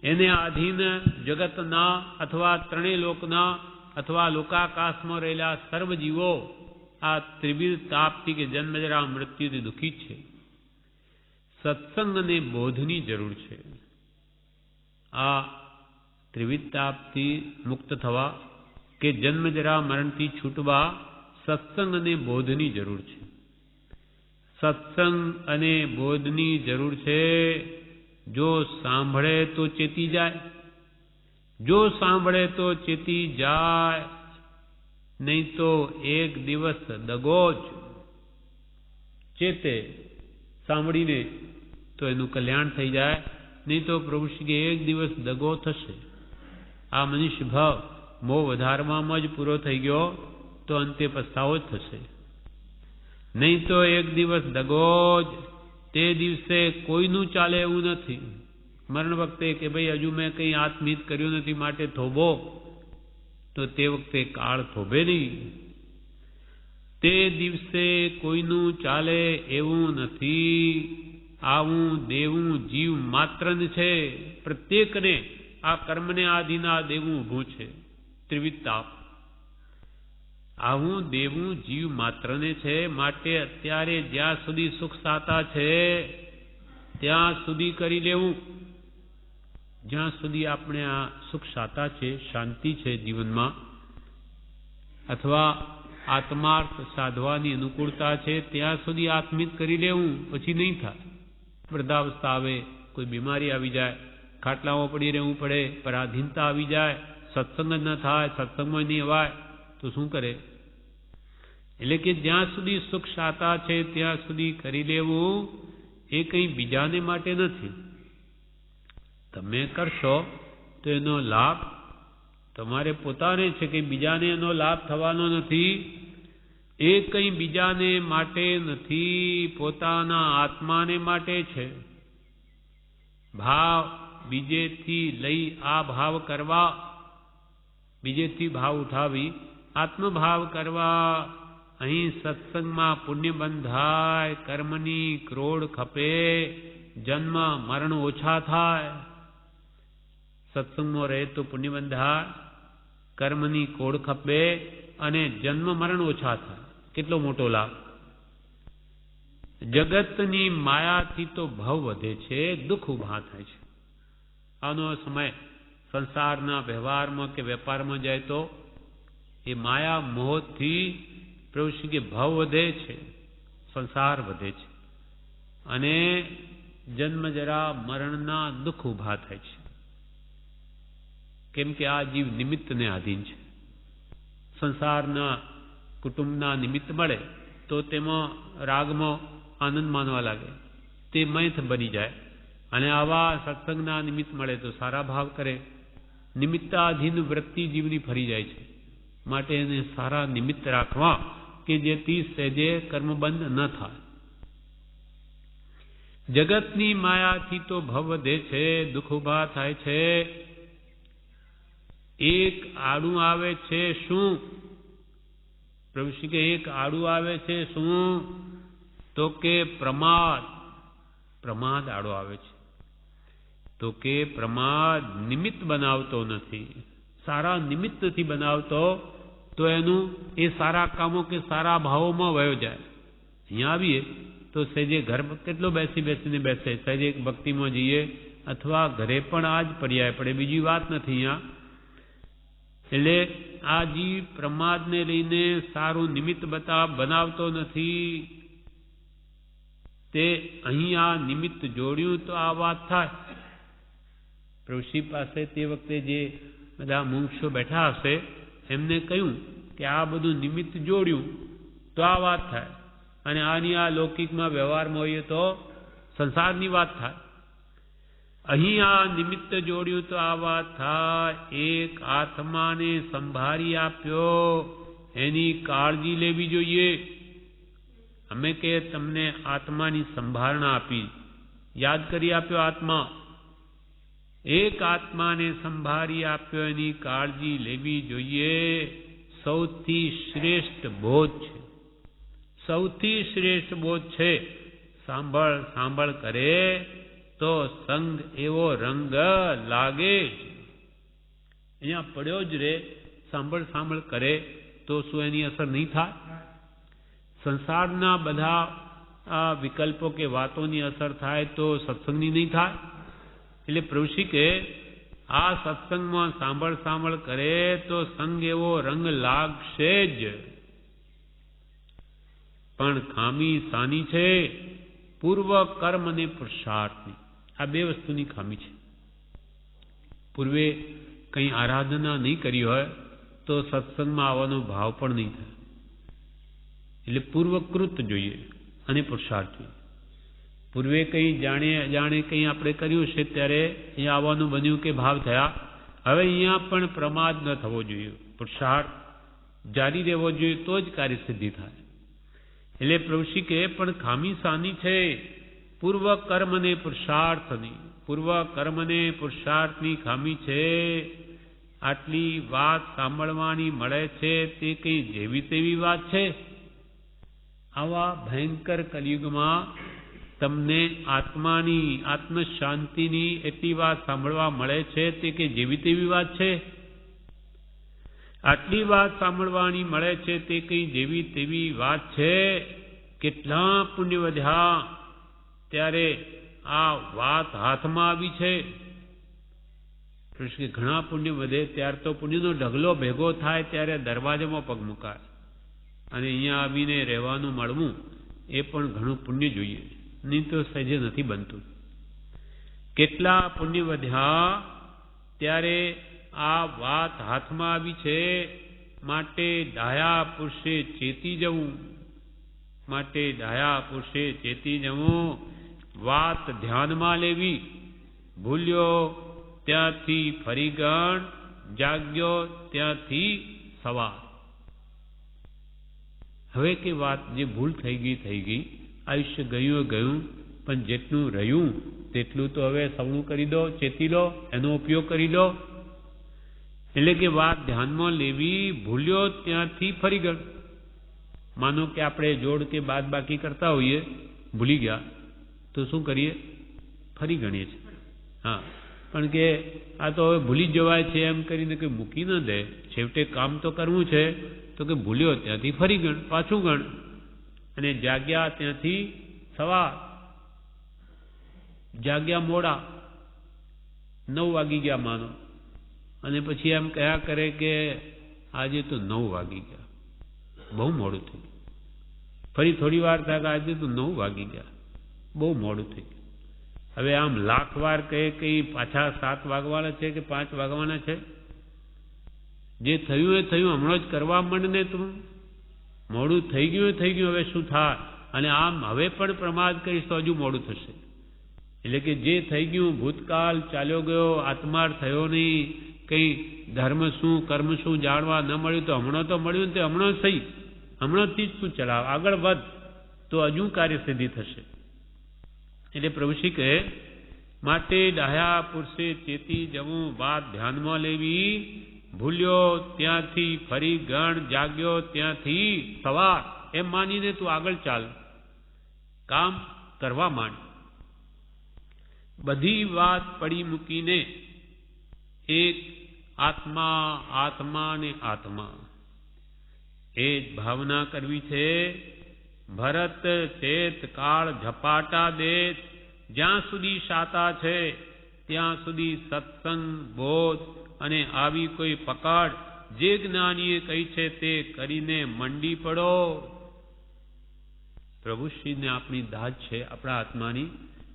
એને આધીન જગતના અથવા ત્રણેય લોકના અથવા લોકાકાશમાં રહેલા સર્વ જીવો આ ત્રિવિધ તાપથી કે જન્મ જરા મૃત્યુથી દુઃખી છે. સત્સંગ અને બોધની જરૂર છે. આ ત્રિવિધ તાપથી મુક્ત થવા કે જન્મ જરા મરણથી છૂટવા સત્સંગ અને બોધની જરૂર છે. સત્સંગ અને બોધની જરૂર છે. જો સાંભળે તો ચેતી જાય, જો સાંભળે તો ચેતી જાય, નહીં તો એક દિવસ દગો જ. ચેતે સાંભળીને તો એનું કલ્યાણ થઈ જાય, નહીં તો પ્રભુ શ્રી કે એક દિવસ દગો થશે. આ મનુષ્ય ભાવ મોહ વધારવામાં જ પૂરો થઈ ગયો તો અંતે પસ્તાવો જ થશે. નહીં તો એક દિવસ દગો જ. તે દિવસે કોઈનું ચાલે એવું નથી. મરણ વખતે કે ભાઈ હજુ મેં કંઈ આત્મહિત કર્યું નથી માટે થોભો, તો તે વખતે કાળ થોભે નહીં. તે દિવસે કોઈનું ચાલે એવું નથી. આવું દેવું જીવ માત્ર છે. પ્રત્યેકને આ કર્મને આધીન આ દેવું ઊભું છે. ત્રિવિધ તાપ. આવું દેવું જીવ માત્રને છે. માટે અત્યારે જ્યાં સુધી સુખ સાતા છે ત્યાં સુધી કરી લેવું. જ્યાં સુધી આપણે આ સુખ સાતા છે, શાંતિ છે જીવનમાં, અથવા આત્માર્થ સાધવાની અનુકૂળતા છે, ત્યાં સુધી આત્મિત કરી લેવું. પછી નહીં થાય. વૃદ્ધાવસ્થા આવે, કોઈ બીમારી આવી જાય, ખાટલામાં પડી રહેવું પડે, પરાધીનતા આવી જાય, સત્સંગ જ ન થાય, સત્સંગમાં નહીં અવાય, તો શું કરે? એટલે કે જ્યાં સુધી સુખ સાતા છે ત્યાં સુધી કરી લેવું. એ કંઈ બીજાને માટે નથી. તમે કરશો તો એનો લાભ તમારે પોતાને છે, કે બીજાને એનો લાભ થવાનો નથી. એ કંઈ બીજાને માટે નથી, પોતાના આત્માને માટે છે. ભાવ બીજેથી લઈ આ ભાવ કરવા, બીજેથી ભાવ ઉઠાવી આત્મભાવ કરવા. અહીં સત્સંગમાં પુણ્ય બંધાય, કર્મની ક્રોડ ખપે, જન્મ મરણ ઓછા થાય. સત્સંગમાં રહે તો પુણ્ય બંધાય, કર્મની કોડ ખપે અને જન્મ મરણ ઓછા થાય. કેટલો મોટો લાભ! જગતની માયાથી તો ભવ વધે છે, દુઃખ ઊભા થાય છે. આનો સમય સંસારના વ્યવહારમાં કે વેપારમાં જાય તો એ માયા મોહથી પ્રભુ કે ભવ વધે છે, સંસાર વધે છે, અને જન્મ જરા મરણના દુઃખ ઊભા થાય છે. કેમ કે આ જીવ નિમિત્તને આધીન છે. સંસારના કુટુંબના નિમિત્ત મળે તો તેમાં રાગમાં આનંદ માનવા લાગે, તે મૈથ બની જાય. અને આવા સત્સંગના નિમિત્ત મળે તો સારા ભાવ કરે. નિમિત્તાધીન વૃત્તિ જીવની ફરી જાય છે. માટે એને સારા નિમિત્ત રાખવા કે જેથી સહેજે કર્મબંધ ન થાય. જગતની માયાથી તો ભવ વધે છે, દુઃખ ઊભા થાય છે. એક આડું આવે છે શું? પ્રભુ શ્રી કે એક આડું આવે છે શું? તો કે પ્રમાદ. પ્રમાદ આડો આવે છે. તો કે પ્રમાદ નિમિત્ત બનાવતો નથી, સારા નિમિત્ત નથી બનાવતો, તો એનું એ સારા કામો કે સારા ભાવોમાં વયો જાય. અહીંયા આવીએ તો સહેજે ઘર કેટલો બેસીને બેસે, સહેજે ભક્તિમાં જઈએ અથવા ઘરે પણ આ જ પર્યાય પડે, બીજી વાત નથી અહીંયા. એટલે આ જીવ પ્રમાદને લઈને સારું નિમિત્ત બનાવતો નથી. તે અહીં આ નિમિત્ત જોડ્યું તો આ વાત થાય. પ્રભુશ્રી પાસે તે વખતે જે બધા મુમુક્ષો બેઠા હશે એમને કહ્યું કે આ બધું નિમિત્ત જોડ્યું તો આ વાત થાય, અને આની આ લૌકિકમાં વ્યવહારમાં હોઈએ તો સંસારની વાત થાય. અહીં આ નિમિત્ત જોડ્યું તો આ વાત થાય. એક આત્માને સંભાળી આપ્યો, એની કાળજી લેવી જોઈએ. અમે કે તમને આત્માની સંભાળના આપી, યાદ કરી આપ્યો આત્મા. એક આત્માને સંભાળી આપ્યો, એની કાળજી લેવી જોઈએ. સૌથી શ્રેષ્ઠ બોધ છે, સૌથી શ્રેષ્ઠ બોધ છે. સાંભળ કરે તો સંગ એવો રંગ લાગે. અહીંયા પડ્યો જ રે, સાંભળ કરે તો શું એની અસર નહીં થાય? સંસારના બધા આ વિકલ્પો કે વાતોની અસર થાય તો સત્સંગની નહીં થાય? એટલે પ્રભુશ્રી કે આ સત્સંગમાં સાંભળ કરે તો સંગ એવો રંગ લાગશે જ. પણ ખામી સાની છે? પૂર્વ કર્મ અને પુરુષાર્થની. આ બે વસ્તુની ખામી છે. પૂર્વે કંઈ આરાધના નહીં કરી હોય તો સત્સંગમાં આવવાનો ભાવ પણ નહીં થાય. એટલે પૂર્વકૃત જોઈએ અને પુરુષાર્થ જોઈએ. પૂર્વે કંઈ જાણે અજાણે કંઈ આપણે કર્યું છે ત્યારે અહીંયા આવવાનું બન્યું કે ભાવ થયા. હવે અહીંયા પણ પ્રમાદ ન થવો જોઈએ, પુરુષાર્થ જારી રહેવો જોઈએ, તો જ કાર્યસિદ્ધિ થાય. એટલે પ્રભુશ્રી કહે પણ ખામી શાની છે? પૂર્વ કર્મને પુરુષાર્થની, પૂર્વ કર્મને પુરુષાર્થની ખામી છે. આટલી વાત સાંભળવાની મળે છે તે કંઈ જેવી તેવી વાત છે? આવા ભયંકર કલિયુગમાં તમને આત્માની, આત્મશાંતિની એટલી વાત સાંભળવા મળે છે તે કે જેવી તેવી વાત છે? આટલી વાત સાંભળવાની મળે છે તે કઈ જેવી તેવી વાત છે? કેટલા પુણ્ય વધ્યા ત્યારે આ વાત હાથમાં આવી છે. ઘણા પુણ્ય વધે ત્યારે તો પુણ્યનો ઢગલો ભેગો થાય ત્યારે દરવાજામાં પગ મુકાય, અને અહીંયા આવીને રહેવાનું મળવું એ પણ ઘણું પુણ્ય જોઈએ, નહીં તો સહેજે નથી બનતું. કેટલા પુણ્ય વધ્યા ત્યારે આ વાત હાથમાં આવી છે. માટે ડાયા પુરુષે ચેતી જવું, માટે ડાયા પુરુષે ચેતી જવું. વાત ધ્યાનમાં લેવી, ભૂલ્યો ત્યાંથી ફરી ગણ, જાગ્યો ત્યાંથી સવાર. હવે કે વાત જે ભૂલ થઈ ગઈ, આયુષ્ય ગયું, પણ જેટલું રહ્યું તેટલું તો હવે સવણું કરી દો, ચેતી લો, એનો ઉપયોગ કરી લો. એટલે કે વાત ધ્યાનમાં લેવી, ભૂલ્યો ત્યાંથી ફરી ગણ. માનો કે આપણે જોડ કે બાદ બાકી કરતા હોઈએ, ભૂલી ગયા તો શું કરીએ? ફરી ગણીએ છીએ. હા, પણ કે આ તો હવે ભૂલી જવાય છે એમ કરીને કે મૂકી ન દે, છેવટે કામ તો કરવું છે, તો કે ભૂલ્યો ત્યાંથી ફરી ગણ, પાછું ગણ. અને જાગ્યા ત્યાંથી સવાર. જાગ્યા મોડા, 9 વાગી ગયા માનો, અને પછી એમ કહ્યા કરે કે આજે તો 9 વાગી ગયા, બહુ મોડું થયું. ફરી થોડી વાર થાય આજે તો 9 વાગી ગયા, બહુ મોડું થયું. હવે આમ લાખ વાર કહે કે પાછા 7 વાગવાના છે કે 5 વાગવાના છે? જે થયું એ થયું, હમણાં જ કરવા માંડ ને તું. મોડું થઈ ગયું, હવે શું થાય? અને આમ હવે પણ પ્રમાદ કરીશ તો હજુ મોડું થશે. એટલે કે જે થઈ ગયું, ભૂતકાળ ચાલ્યો ગયો, આત્માર થયો નહીં, કંઈ ધર્મ શું કર્મ શું જાણવા ન મળ્યું, તો હમણાં તો મળ્યું ને તે હમણાં સહી, હમણાંથી જ તું ચલાવ, આગળ વધ, તો હજુ કાર્યસિદ્ધિ થશે. એટલે પ્રભુશ્રી કહે માટે ડાહ્યા પુરુષે ચેતી જવું, વાત ધ્યાનમાં લેવી, ભૂલ્યો ત્યાંથી ફરી ગણ, જાગ્યો ત્યાંથી સવાર. એમ માનીને તું આગળ ચાલ, કામ કરવા માંડ. બધી વાત પડી મૂકીને એક આત્મા, આત્મા ને આત્મા, એ જ ભાવના કરવી છે. ભરત ચેત કાળ ઝપાટા દે, જ્યાં સુધી શાતા છે ત્યાં સુધી સત્સંગ, બોધ અને આવી કોઈ પકડ જે જ્ઞાનીએ કહી છે તે કરીને મંડી પડો. પ્રભુશ્રીને આપણી દાદ છે આપણા આત્માની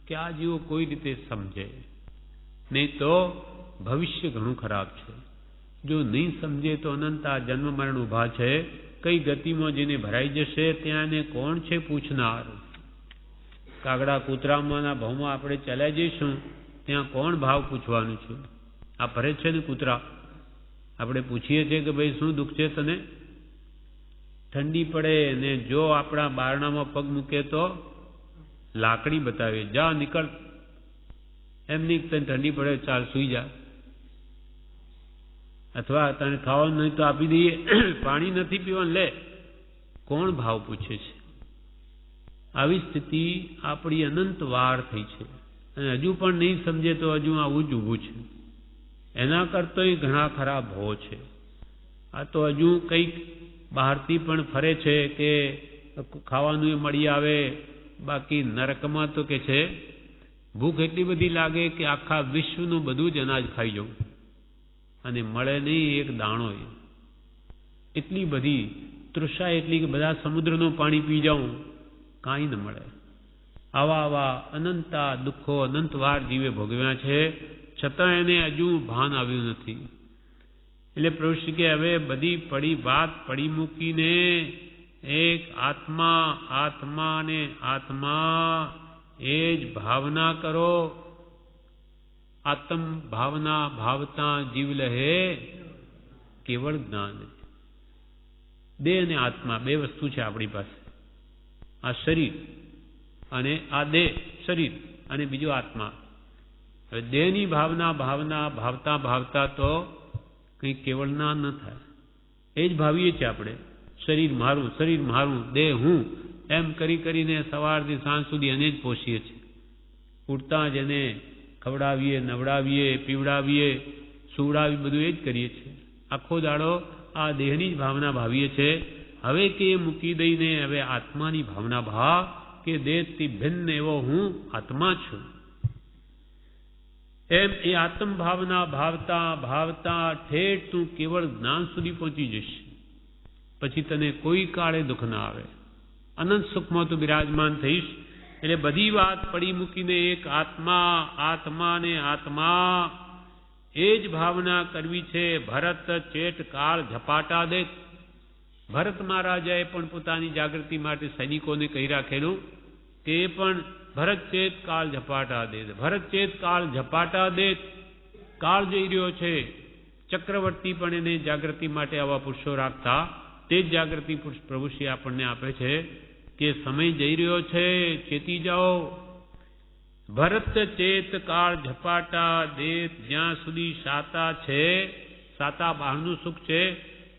કે આ જીવો કોઈ રીતે સમજે, નહીં તો ભવિષ્ય ઘણું ખરાબ છે. જો નહીં સમજે તો અનંતા જન્મ મરણ ઉભા છે. કઈ ગતિમાં જેને ભરાઈ જશે ત્યાં એને કોણ છે પૂછનાર? કાગડા કૂતરામાંના ભાવમાં આપણે ચાલ્યા જઈશું ત્યાં કોણ ભાવ પૂછવાનું છે? આ ભરે છે ને કૂતરા, આપણે પૂછીએ છીએ કે ભાઈ શું દુઃખ છે તને? ઠંડી પડે ને જો આપણા બારણામાં પગ મૂકે તો લાકડી બતાવે, જા નીકળ. એમની તને ઠંડી પડે, ચાલ સુઈ જા. અથવા તને ખાવાનું નહીં તો આપી દઈએ, પાણી નથી પીવાનું, લે. કોણ ભાવ પૂછે છે? આવી સ્થિતિ આપણી અનંત વાર થઈ છે, અને હજુ પણ નહીં સમજે તો હજુ આવું જ ઊભું છે. એના કરતોય ઘણા ખરા ભાવ છે. આ તો હજુ કંઈક બહારથી પણ ફરે છે કે ખાવાનું એ મળી આવે, બાકી નરકમાં તો કે છે ભૂખ એટલી બધી લાગે કે આખા વિશ્વનું બધું જ અનાજ ખાઈ જવું અને મળે નહીં એક દાણો. એટલી બધી તૃષા, એટલી કે બધા સમુદ્રનું પાણી પી જાઉં, કાંઈ ન મળે. આવા અનંતા દુઃખો અનંતવાર જીવે ભોગવ્યા છે, છતાં એને હજુ ભાન આવ્યું નથી. એટલે પ્રભુ કે હવે બધી પડી વાત પડી મૂકીને એક આત્મા, આત્મા ને આત્મા, એ જ ભાવના કરો. આત્મ ભાવના ભાવતા જીવ લહે કેવળ જ્ઞાન. દેહ અને આત્મા બે વસ્તુ છે આપણી પાસે. આ શરીર અને આ દેહ, શરીર અને બીજો આત્મા. હવે દેહની ભાવના ભાવતા ભાવતા તો કંઈ કેવળ જ્ઞાન ન થાય. એ જ ભાવીએ છીએ આપણે. શરીર મારું, દેહ હું, એમ કરીને સવારથી સાંજ સુધી એને જ પોષીએ છીએ. ઉઠતા જ એને ખવડાવીએ, નવડાવીએ, પીવડાવીએ, સુવડાવીએ, બધું એ જ કરીએ છીએ. આખો દાડો આ દેહની જ ભાવના ભાવીએ છીએ. હવે કે મૂકી દઈને હવે આત્માની ભાવના ભાવ કે દેહથી ભિન્ન એવો હું આત્મા છું. એમ એ આત્મ ભાવના ભાવતા ભાવતા ઠેઠ તું કેવળ જ્ઞાન સુધી પહોંચી જશે. પછી તને કોઈ કાળે દુઃખ ના આવે. અનંત સુખમાં તું બિરાજમાન થઈશ. એટલે બધી વાત પડી મૂકીને એક આત્મા ને આત્મા એ જ ભાવના કરવી છે. ભરત ચેટ કાળ ઝપાટા દે. ભરત મહારાજાએ પણ પોતાની જાગૃતિ માટે સૈનિકોને કહી રાખેલું કે એ પણ ભરત ચેત કાળ ઝપાટા દે. ભરત ચેત કાળ ઝપાટા દે. કાળ જઈ રહ્યો છે. ચક્રવર્તી પણ એને જાગૃતિ માટે આવા પુરુષો રાખતા. તે જ જાગૃતિ પુરુષ પ્રભુશ્રી આપણને આપે છે કે સમય જઈ રહ્યો છે, ચેતી જાઓ. ભરત ચેત કાળ ઝપાટા દે. જ્યાં સુધી સાતા છે, સાતા બહારનું સુખ છે,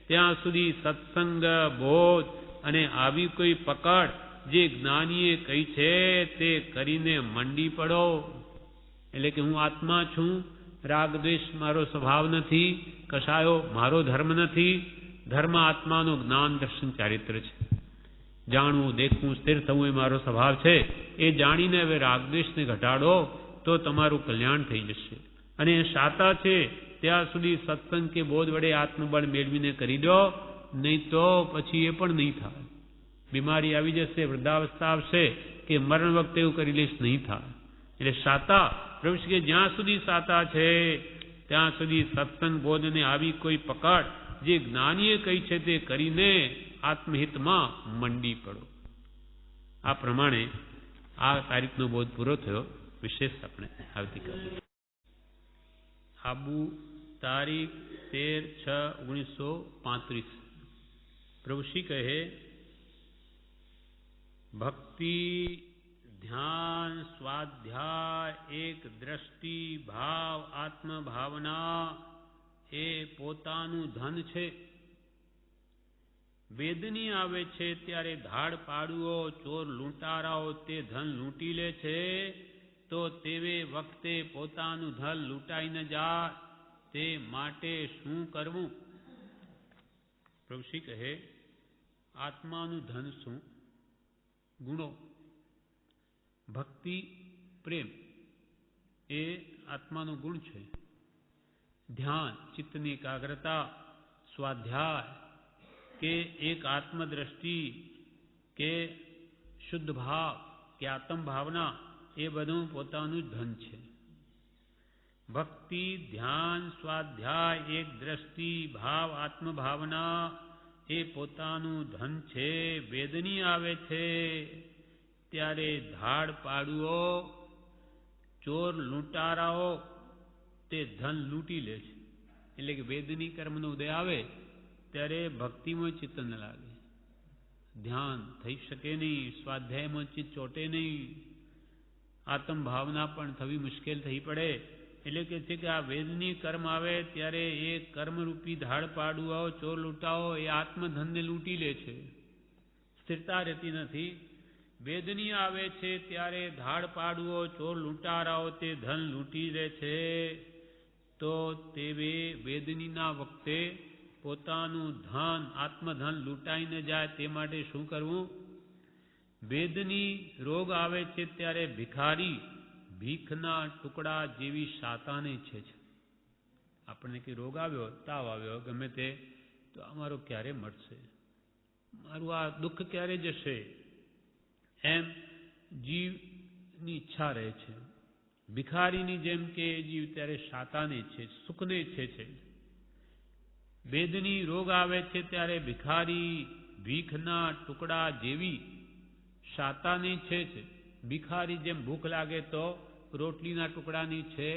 ત્યાં સુધી સત્સંગ, બોધ અને આવી કોઈ પકડ જે જ્ઞાનીએ કહી છે તે કરીને મંડી પડો. એટલે કે હું આત્મા છું, રાગ દ્વેષ મારો સ્વભાવ નથી, કશાયો મારો ધર્મ નથી. ધર્મ આત્માનું જ્ઞાન દર્શન ચારિત્ર છે. જાણવું, દેખવું, સ્થિર થવું એ મારો સ્વભાવ છે. એ જાણીને હવે રાગદ્વેષને ઘટાડો તો તમારું કલ્યાણ થઈ જશે. અને એ સાતા છે ત્યાં સુધી સત્સંગ કે બોધ વડે આત્મબળ મેળવીને કરી દો. નહીં તો પછી એ પણ નહીં થાય. બીમારી આવી જશે, વૃદ્ધાવસ્થા આવશે કે મરણ વખતે એવું કરી લઈશ, નહીં થાય. એટલે સાતા પ્રભુ કે જ્યાં સુધી સાતા છે ત્યાં સુધી સત્સંગ બોધ ને આવી કોઈ પકડ જે જ્ઞાનીએ કહી છે તે કરીને આત્મહિતમાં મંડી પડો. આ પ્રમાણે આ તારીખનો બોધ પૂરો થયો. વિશેષ આપણે આવતીકાલે આબુ તારીખ 13/6/1935. પ્રભુશ્રી કહે ભક્તિ, ધ્યાન, સ્વાધ્યાય, એક દ્રષ્ટિ, ભાવ, આત્મભાવના એ પોતાનું ધન છે. વેદની આવે છે ત્યારે ધાડ પાડુઓ, ચોર લૂંટારાઓ તે ધન લૂંટી લે છે. તો તેવે વખતે પોતાનું ધન લૂંટાઈ ન જાય તે માટે શું કરવું? પ્રભુશ્રી કહે આત્માનું ધન શું? ગુણો. ભક્તિ, પ્રેમ એ આત્માનો ગુણ છે. ધ્યાન, ચિત્તની એકાગ્રતા, સ્વાધ્યાય કે એક આત્મદ્રષ્ટિ કે શુદ્ધ ભાવ કે આત્મ ભાવના એ બધું પોતાનું ધન છે. ભક્તિ, ધ્યાન, સ્વાધ્યાય, એક દ્રષ્ટિ, ભાવ, આત્મભાવના એ પોતાનું ધન છે. વેદની આવે છે ત્યારે ધાડ પાડુઓ, ચોર લૂંટારાઓ તે ધન લૂંટી લે છે. એટલે કે વેદની કર્મનો ઉદય આવે ત્યારે ભક્તિમાં ચિત્ત ન લાગે, ધ્યાન થઈ શકે નહીં, સ્વાધ્યાયમાં ચિત્ત ચોટે નહીં, આત્મ ભાવના પણ થવી મુશ્કેલ થઈ પડે. એટલે કે છે કે આ વેદની કર્મ આવે ત્યારે એ કર્મરૂપી ધાડ પાડુઓ, ચોર લૂંટાઓ એ આત્મધનને લૂંટી લે છે. સ્થિરતા રહેતી નથી. વેદની આવે છે ત્યારે ધાડ પાડુઓ, ચોર લૂંટારાઓ તે ધન લૂંટી લે છે. તો તેવે વેદનીના વખતે પોતાનું ધન, આત્મધન લૂંટાઈ ન જાય તે માટે શું કરવું? વેદની રોગ આવે છે ત્યારે ભિખારી ભીખના ટુકડા જેવી શાતાને ઈચ્છે છે. આપણને કે રોગ આવ્યો, તાવ આવ્યો, ગમે તે, તો અમારો ક્યારે મળશે, મારું આ દુઃખ ક્યારે જશે, એમ જીવની ઈચ્છા રહે છે. ભિખારીની જેમ કે જીવ ત્યારે શાતાને ઈચ્છે, સુખને ઈચ્છે છે. વેદની રોગ આવે છે ત્યારે ભિખારી ભીખના ટુકડા જેવી શાતાને ઈચ્છે છે. ભિખારી જેમ ભૂખ લાગે તો રોટલીના ટુકડાની છે,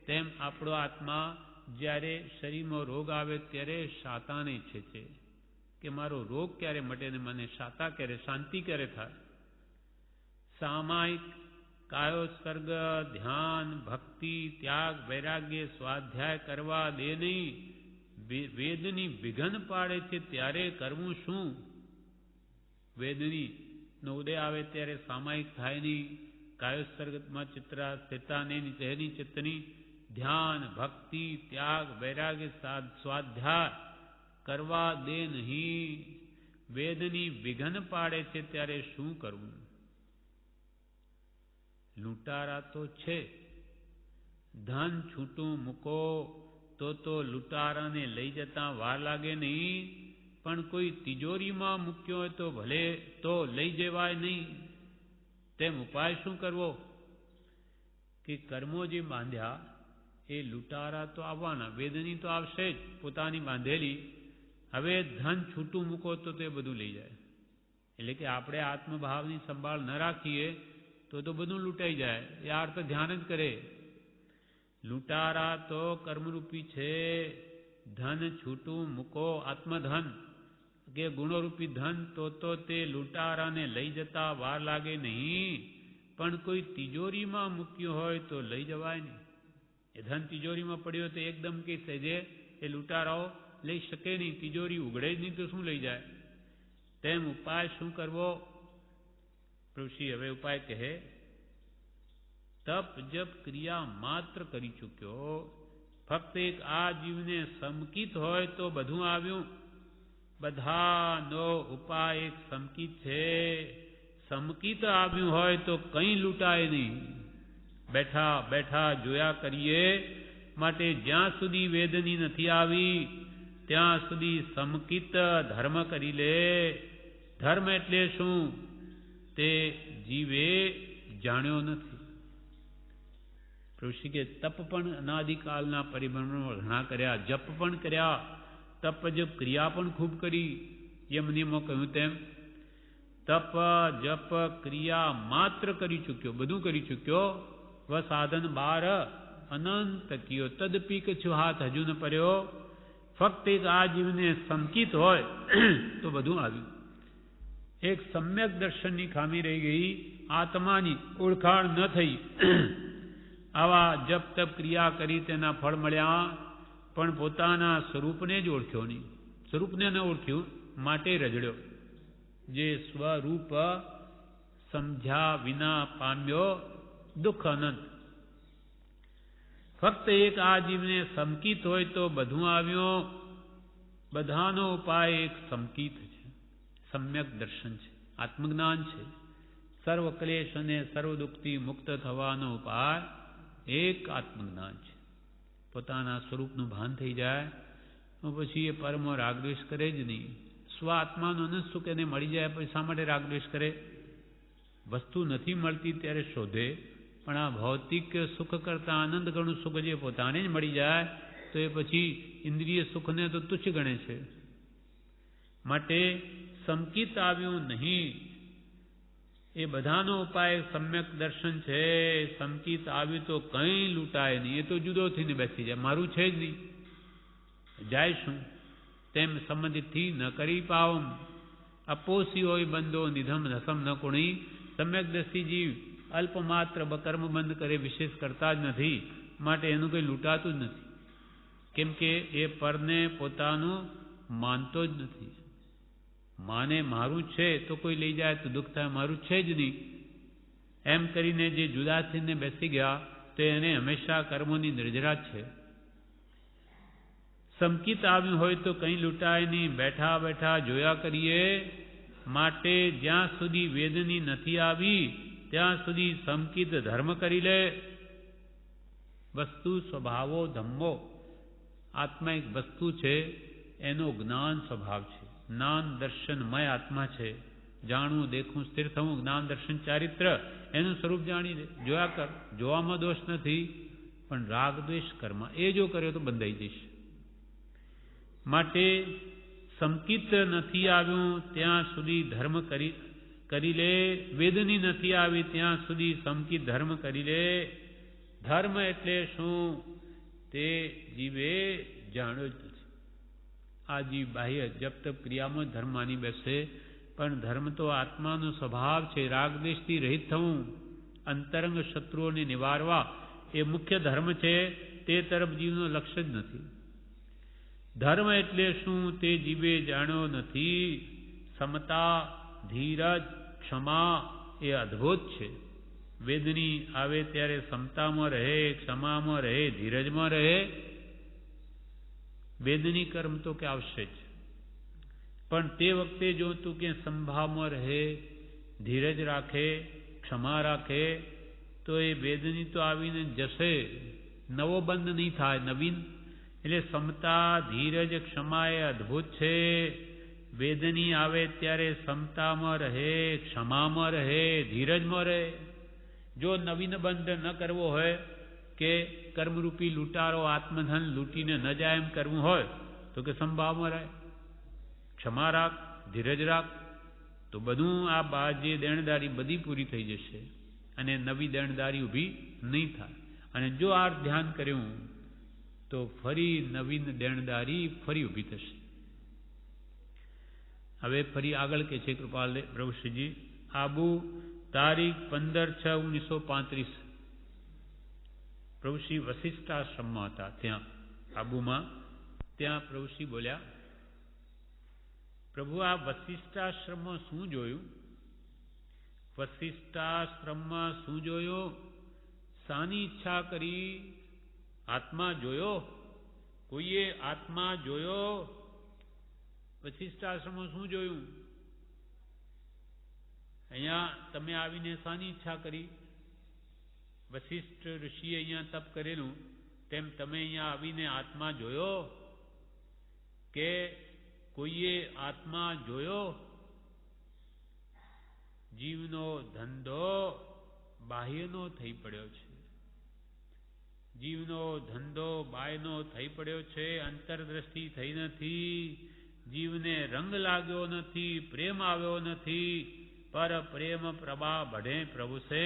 તેમ આપણો આત્મા જ્યારે શરીરમાં રોગ આવે ત્યારે શાતાને ઈચ્છે છે કે મારો રોગ ક્યારે મટે ને મને શાતા ક્યારે, શાંતિ ક્યારે થાય. સામાયિક કાયોત્સર્ગ, ધ્યાન, ભક્તિ, ત્યાગ, વૈરાગ્ય, સ્વાધ્યાય કરવા દે નહીં. વેદની વિઘન પાડે છે ત્યારે કરવું શું? વેદની નો ઉદય આવે ત્યારે સામાયિક થાય નહીં. કાયોત્સર્ગમાં ચિત્રા સ્થિરતા નહીં, તેની ચિત્તની ધ્યાન, ભક્તિ, ત્યાગ, વૈરાગ્ય, સ્વાધ્યાય કરવા દે નહીં. વેદની વિઘન પાડે છે ત્યારે શું કરવું? લૂંટારા તો છે, ધન છૂટું મૂકો તો લૂંટારાને લઈ જતા વાર લાગે નહીં, પણ કોઈ તિજોરીમાં મૂક્યો હોય તો ભલે તો લઈ જવાય નહીં. તેમ ઉપાય શું કરવો? કે કર્મો જે બાંધ્યા એ લૂંટારા તો આવવાના, વેદની તો આવશે જ પોતાની બાંધેલી. હવે ધન છૂટું મૂકો તો તે બધું લઈ જાય. એટલે કે આપણે આત્મભાવની સંભાળ ન રાખીએ તો બધું લૂંટાઈ જાય. એ અર્થ ધ્યાન જ કરે. લૂંટારા તો કર્મરૂપી છે. ધન છૂટું મૂકો, આત્મધન કે ગુણોરૂપી ધન તો તે લૂંટારાને લઈ જતા વાર લાગે નહીં, પણ કોઈ તિજોરીમાં મૂક્યું હોય તો લઈ જવાય નહીં. એ ધન તિજોરીમાં પડ્યો તો એકદમ કે સહેજે એ લૂંટારાઓ લઈ શકે નહીં. તિજોરી ઉઘડે જ નહીં તો શું લઈ જાય? તેમ ઉપાય શું કરવો? ઋષિ હવે ઉપાય કહે, તપ જપ ક્રિયા માત્ર કરી ચૂક્યો, ફક્ત એક આ જીવને સમકિત હોય તો બધું આવ્યું. બધાનો ઉપાય એક સમકિત છે. સમકિત આવ્યું હોય તો કંઈ લૂંટાય નહીં. બેઠા બેઠા જોયા કરીએ. માટે જ્યાં સુધી વેદની નથી આવી ત્યાં સુધી સમકિત ધર્મ કરી લે. ધર્મ એટલે શું? તે જીવે જાણ્યો નથી. ઋષિ કે તપ પણ અનાદિકાળના પરિભ્રમણો ઘણા કર્યા, જપ પણ કર્યા, તપ જપ ક્રિયા પણ ખૂબ કરી. યમ નિયમો કહ્યું તેમ તપ જપ ક્રિયા માત્ર કરી ચૂક્યો, બધું કરી ચૂક્યો. વ સાધન 12 અનંત કયો, તદપી કછું હાથ હજુ ન પડ્યો. ફક્ત એક આ જીવને સમકિત હોય તો બધું આવ્યું. એક સમ્યક દર્શનની ખામી રહી ગઈ, આત્માની ઓળખાણ ન થઈ. આવા જપ તપ ક્રિયા કરી તેના ફળ મળ્યા, પણ પોતાના સ્વરૂપને જ ઓળખ્યો નહીં. સ્વરૂપને ન ઓળખ્યું માટે રજડ્યો. જે સ્વરૂપ સમજ્યા વિના પામ્યો દુઃખ અનંત. ફક્ત એક આ જીવને સમકિત હોય તો બધું આવ્યો. બધાનો ઉપાય એક સમકિત છે, સમ્યક દર્શન છે, આત્મજ્ઞાન છે. સર્વ ક્લેશ અને સર્વ દુઃખથી મુક્ત થવાનો ઉપાય એક આત્મજ્ઞાન છે. પોતાના સ્વરૂપનું ભાન થઈ જાય તો પછી એ પરમ રાગદ્વેષ કરે જ નહીં. સ્વ આત્માનો અનંત સુખ એને મળી જાય પછી શા માટે રાગદ્વેષ કરે? વસ્તુ નથી મળતી ત્યારે શોધે, પણ આ ભૌતિક સુખ કરતાં આનંદ ઘણું સુખ જે પોતાને જ મળી જાય તો એ પછી ઇન્દ્રિય સુખને તો તુચ્છ ગણે છે. માટે સમકિત આવ્યું નહીં. એ બધાનો ઉપાય સમ્યક દર્શન છે. સમકિત આવ્યું તો કંઈ લૂંટાય નહીં. એ તો જુદો થઈને બેસી જાય, મારું છે જ નહીં. જાય શું? તેમ સંબંધિતથી ન કરી પાવમ. અપોસી હોય બંધો નિધમ રસમ ન કુણી. સમ્યકદર્શી જીવ અલ્પમાત્ર કર્મ બંધ કરે, વિશેષ કરતા જ નથી. માટે એનું કંઈ લૂંટાતું જ નથી. કેમ કે એ પરને પોતાનું માનતો જ નથી. માને મારું છે તો કોઈ લઈ જાય તો દુઃખ થાય, મારું છે જ નહીં એમ કરીને જે જુદા થઈને બેસી ગયા તો એને હંમેશા કર્મોની નિર્જરા છે. સમકિત આવ્યું હોય તો કંઈ લૂંટાય નહીં. બેઠા બેઠા જોયા કરીએ. માટે જ્યાં સુધી વેદની નથી આવી ત્યાં સુધી સમકિત ધર્મ કરી લે. વસ્તુ સ્વભાવો ધમ્મો. આત્મા એક વસ્તુ છે, એનો જ્ઞાન સ્વભાવ છે. જ્ઞાન દર્શનમય આત્મા છે. જાણવું, દેખવું, સ્થિર થવું, જ્ઞાન દર્શન ચારિત્ર એનું સ્વરૂપ જાણી લે. જોયા કર. જોવામાં દોષ નથી, પણ રાગ દ્વેષ કર્મ એ જો કર્યો તો બંધાઈ જઈશ. માટે સમકિત નથી આવ્યું ત્યાં સુધી ધર્મ કરી લે, વેદની નથી આવી ત્યાં સુધી સમકી ધર્મ કરી લે. ધર્મ એટલે શું તે જીવે જાણ્યો જ નથી. આ જીવ બાહ્ય જપ તપ ક્રિયામાં ધર્મ માની બેસે, પણ ધર્મ તો આત્માનો સ્વભાવ છે. રાગદ્વેષથી રહિત થવું, અંતરંગ શત્રુઓને નિવારવા એ મુખ્ય ધર્મ છે. તે તરફ જીવનું લક્ષ્ય જ નથી. ધર્મ એટલે શું તે જીવે જાણ્યો નથી. સમતા, ધીરજ, ક્ષમા એ અદ્ભુત છે. વેદની આવે ત્યારે સમતામાં રહે, ક્ષમામાં રહે, ધીરજમાં રહે. વેદની કર્મ તો કે આવશે જ, પણ તે વખતે જો તું કે સંભાવમાં રહે, ધીરજ રાખે, ક્ષમા રાખે, તો એ વેદની તો આવીને જશે, નવો બંધ નહીં થાય, નવીન. એટલે સમતા, ધીરજ, ક્ષમા એ અદ્ભુત છે. વેદની આવે ત્યારે સમતામાં રહે, ક્ષમામાં રહે, ધીરજમાં રહે. જો નવીન બંધ ન કરવો હોય કે કર્મરૂપી લૂંટારો આત્મધન લૂંટીને ન જાય એમ કરવું હોય તો કે સંભાવમાં રહે, ક્ષમા રાખ, ધીરજ રાખ, તો બધું આ જે દેણદારી બધી પૂરી થઈ જશે અને નવી દેણદારી ઊભી નહીં થાય. અને જો આ ધ્યાન કર્યું તો ફરી નવીન દેણદારી ફરી ઊભી થશે. હવે ફરી આગળ કે છે કૃપાલ પ્રભુશ્રીજી, આબુ તારીખ 15/6/1935 પ્રભુશ્રી વશિષ્ઠાશ્રમમાં હતા. ત્યાં આબુમાં ત્યાં પ્રભુશ્રી બોલ્યા, પ્રભુ આ વશિષ્ઠાશ્રમમાં શું જોયું? વશિષ્ઠાશ્રમમાં શું જોયો? શાની ઈચ્છા કરી? આત્મા જોયો? કોઈએ આત્મા જોયો? વશિષ્ઠાશ્રમમાં શું જોયું? અહીંયા તમે આવીને શાની ઈચ્છા કરી? વશિષ્ઠ ઋષિએ અહીંયા તપ કરેલું તેમ તમે અહીંયા આવીને આત્મા જોયો કે કોઈએ આત્મા જોયો? જીવનો ધંધો બાહ્યનો થઈ પડ્યો છે. જીવનો ધંધો બાહ્યનો થઈ પડ્યો છે. અંતરદ્રષ્ટિ થઈ નથી. જીવને રંગ લાગ્યો નથી, પ્રેમ આવ્યો નથી. પર પ્રેમ પ્રભા બઢે પ્રભુ સે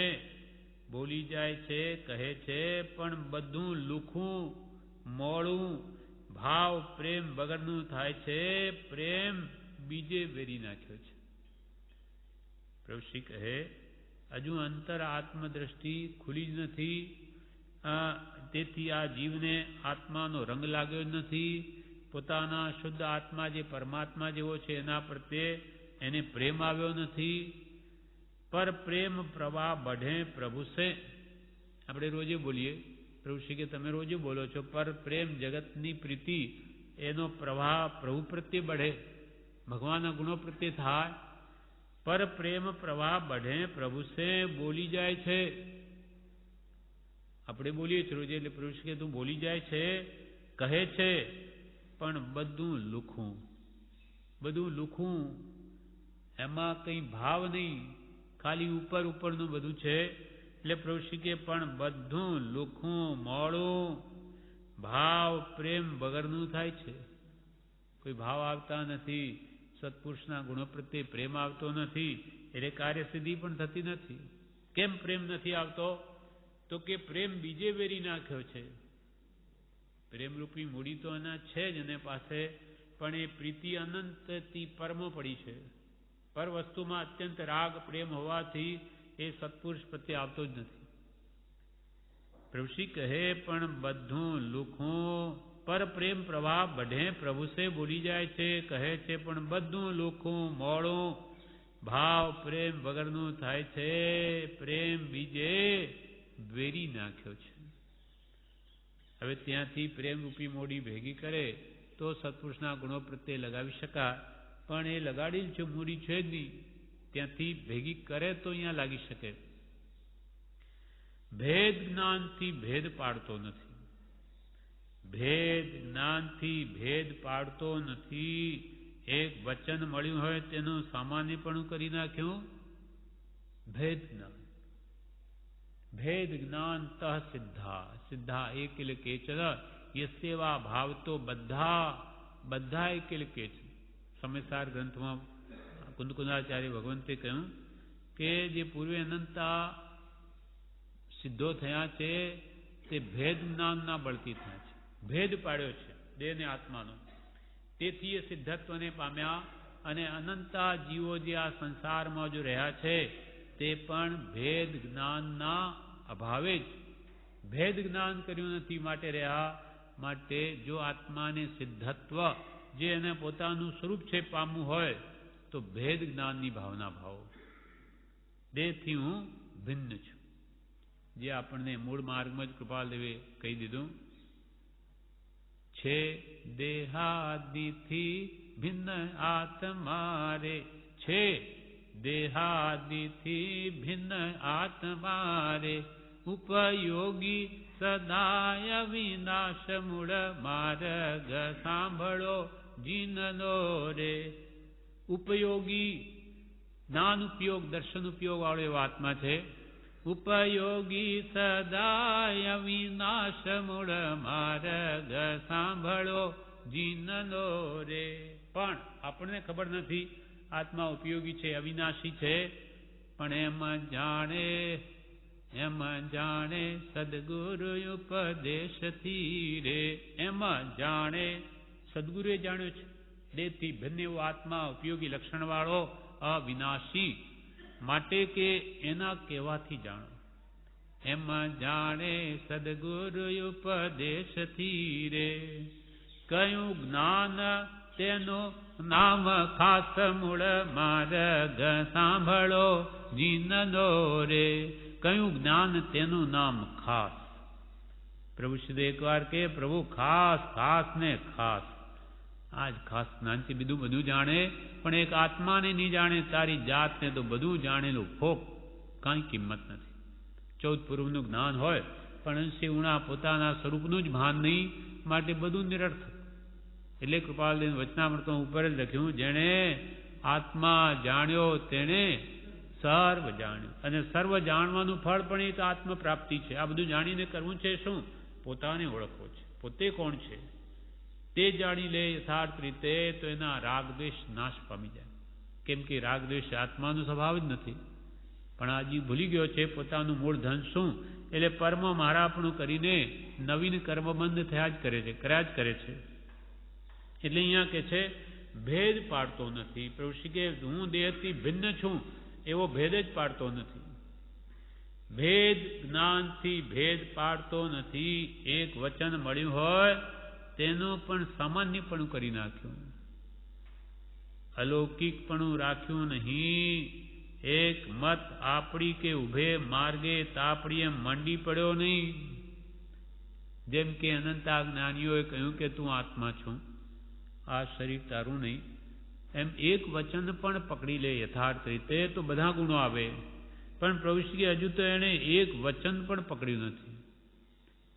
બોલી જાય છે, કહે છે, પણ બધું લુખું, મોડું, ભાવ પ્રેમ વગરનું થાય છે. પ્રેમ બીજે વેરી નાખ્યો છે. પ્રભુશ્રી કહે, હજુ અંતર આત્મદ્રષ્ટિ ખુલી જ નથી. તેથી આ જીવને આત્માનો રંગ લાગ્યો નથી. પોતાના શુદ્ધ આત્મા જે પરમાત્મા જેવો છે એના પ્રત્યે એને પ્રેમ આવ્યો નથી. પર પ્રેમ પ્રવાહ બઢે પ્રભુ સે. આપણે રોજે બોલીએ, પ્રભુશ્રી કે તમે રોજે બોલો છો, પર પ્રેમ જગતની પ્રીતિ એનો પ્રવાહ પ્રભુ પ્રત્યે બઢે, ભગવાનના ગુણો પ્રત્યે થાય. પર પ્રેમ પ્રવાહ બઢે પ્રભુ સે બોલી જાય છે. આપણે બોલીએ છીએ રોજે, એટલે પ્રભુશ્રી કે તું બોલી જાય છે, કહે છે, પણ બધું લુખું, બધું લુખું, એમાં કંઈ ભાવ નહીં, ખાલી ઉપર ઉપરનું બધું છે. એટલે પ્રભુશ્રી કે પણ બધું લુખું, મોડું, ભાવ પ્રેમ વગરનું થાય છે. કોઈ ભાવ આવતા નથી, સત્પુરુષના ગુણો પ્રત્યે પ્રેમ આવતો નથી, એટલે કાર્યસિદ્ધિ પણ થતી નથી. કેમ પ્રેમ નથી આવતો? તો કે પ્રેમ બીજે વેરી નાખ્યો છે. પ્રેમરૂપી મૂડી તો એના છે જ એને પાસે, પણ એ પ્રીતિ અનંતથી પરમો પડી છે. પર વસ્તુમાં અત્યંત રાગ પ્રેમ હોવાથી એ સત્પુરુષ પ્રત્યે આવતો જ નથી. પ્રભુશ્રી કહે પણ બધું લુખું, પર પ્રેમ પ્રવાહ બઢે પ્રભુ સે બોલી જાય છે, કહે છે, પણ બધું લુખું, મોડું, ભાવ પ્રેમ વગરનું થાય છે. પ્રેમ બીજે વેરી નાખ્યો છે. હવે ત્યાંથી પ્રેમરૂપી મોડી ભેગી કરે તો સત્પુરુષના ગુણો પ્રત્યે લગાવી શકાય, પણ એ લગાડેલી છે મૂડી છે જ નહીં. ત્યાંથી ભેગી કરે તો અહીંયા લાગી શકે. ભેદ જ્ઞાનથી ભેદ પાડતો નથી. ભેદ જ્ઞાનથી ભેદ પાડતો નથી. એક વચન મળ્યું હોય તેનું સામાન્યપણું કરી નાખ્યું. ભેદ જ્ઞાન, ભેદ જ્ઞાન તઃ સિદ્ધા. સિદ્ધા એકલ કેચન યસ્યવા ભાવ તો બધા એકલ કેચન. સમયસાર ગ્રંથમાં કુંદકુંદાચાર્ય ભગવંતે કહ્યું કે જે પૂર્વે અનંતા સિદ્ધો થયા છે તે ભેદ જ્ઞાનના બળથી થયા છે. ભેદ પાડ્યો છે દેહ ને આત્માનો. તેથી એ સિદ્ધત્વને પામ્યા. અને અનંતા જીવો જે આ સંસારમાં જો રહ્યા છે તે પણ ભેદ જ્ઞાનના અભાવે જ, ભેદ જ્ઞાન કર્યું નથી માટે રહ્યા. માટે જો આત્માને સિદ્ધત્વ જે એને પોતાનું સ્વરૂપ છે પામવું હોય તો ભેદ જ્ઞાનની ભાવના ભાવો. દેહથી હું ભિન્ન છું, જે આપણને મૂળ માર્ગમાં જ કૃપાલદેવે કહી દીધું છે. દેહાદિથી ભિન્ન આત્મા રે, છે દેહાદિથી ભિન્ન આત્મા રે, ઉપયોગી સદાય વિનાશ મૂળ માર્ગ સાંભળો જીનનો રે. ઉપયોગી જ્ઞાન ઉપયોગ દર્શન ઉપયોગ વાળો એવો આત્મા છે. ઉપયોગી સદાય વિનાશ મૂળ માર્ગ સાંભળો જીનનો રે. પણ આપણને ખબર નથી આત્મા ઉપયોગી છે, અવિનાશી છે. પણ એમ જાણે સદગુરુ ઉપદેશથી રે. એમ જાણે સદગુરુએ જાણ્યો છે. દેહથી ભિન્ન એવો આત્મા ઉપયોગી લક્ષણ વાળો અવિનાશી, માટે કે એના કહેવાથી જાણો. એમ જાણે સદગુરુ ઉપદેશથી રે. કયું જ્ઞાન તેનું નામ ખાસ મૂળ માર્ગ સાંભળો જીનનો રે. કયું જ્ઞાન તેનું નામ ખાસ. પ્રભુ શ્રી એકવાર કે પ્રભુ ખાસ ખાસ ને ખાસ. આજ ખાસ જ્ઞાનથી બીજું બધું જાણે, પણ એક આત્માને નહીં જાણે. તારી જાતને તો બધું જાણેલું ફોક, કાંઈ કિંમત નથી. 14 પૂર્વનું જ્ઞાન હોય પણ અંશે ઉણા પોતાના સ્વરૂપનું જ ભાન નહીં, માટે બધું નિરર્થક. એટલે કૃપાલદેવ વચનામૃત ઉપર જ લખ્યું, જેણે આત્મા જાણ્યો તેણે સર્વ જાણ્યું. અને સર્વ જાણવાનું ફળ પણ એ તો આત્મ પ્રાપ્તિ છે. આ બધું જાણીને કરવું છે શું? પોતાને ઓળખવો છે. પોતે કોણ છે તે જાણી લે યથાર્થ રીતે, તો એના રાગદ્વેષ નાશ પામી જાય. કેમ કે રાગદ્વેષ આત્માનો સ્વભાવ જ નથી. પણ આ જીવ ભૂલી ગયો છે પોતાનું મૂળ ધન શું. એટલે પરમ મારાપણું કરીને નવીન કર્મબંધ થયા જ કરે છે, કર્યા જ કરે છે. એટલે અહીંયા કે છે ભેદ પાડતો નથી. પ્રભુ શ્રી કે હું દેહથી ભિન્ન છું એવો ભેદ જ પાડતો નથી. ભેદ જ્ઞાનથી ભેદ પાડતો નથી. એક વચન મળ્યું હોય તેનું પણ સામાન્યપણું કરી નાખ્યું, અલૌકિકપણું રાખ્યું નહીં. એક મત આપડી કે ઉભે માર્ગે તાપડીએ મંડી પડ્યો નહીં. જેમ કે અનંતા જ્ઞાનીઓએ કહ્યું કે તું આત્મા છું, આ શરીર તારું નહીં. એમ એક વચન પણ પકડી લે યથાર્થ રીતે તો બધા ગુણો આવે. પણ પ્રભુ શ્રી હજુ તો એણે એક વચન પણ પકડ્યું નથી.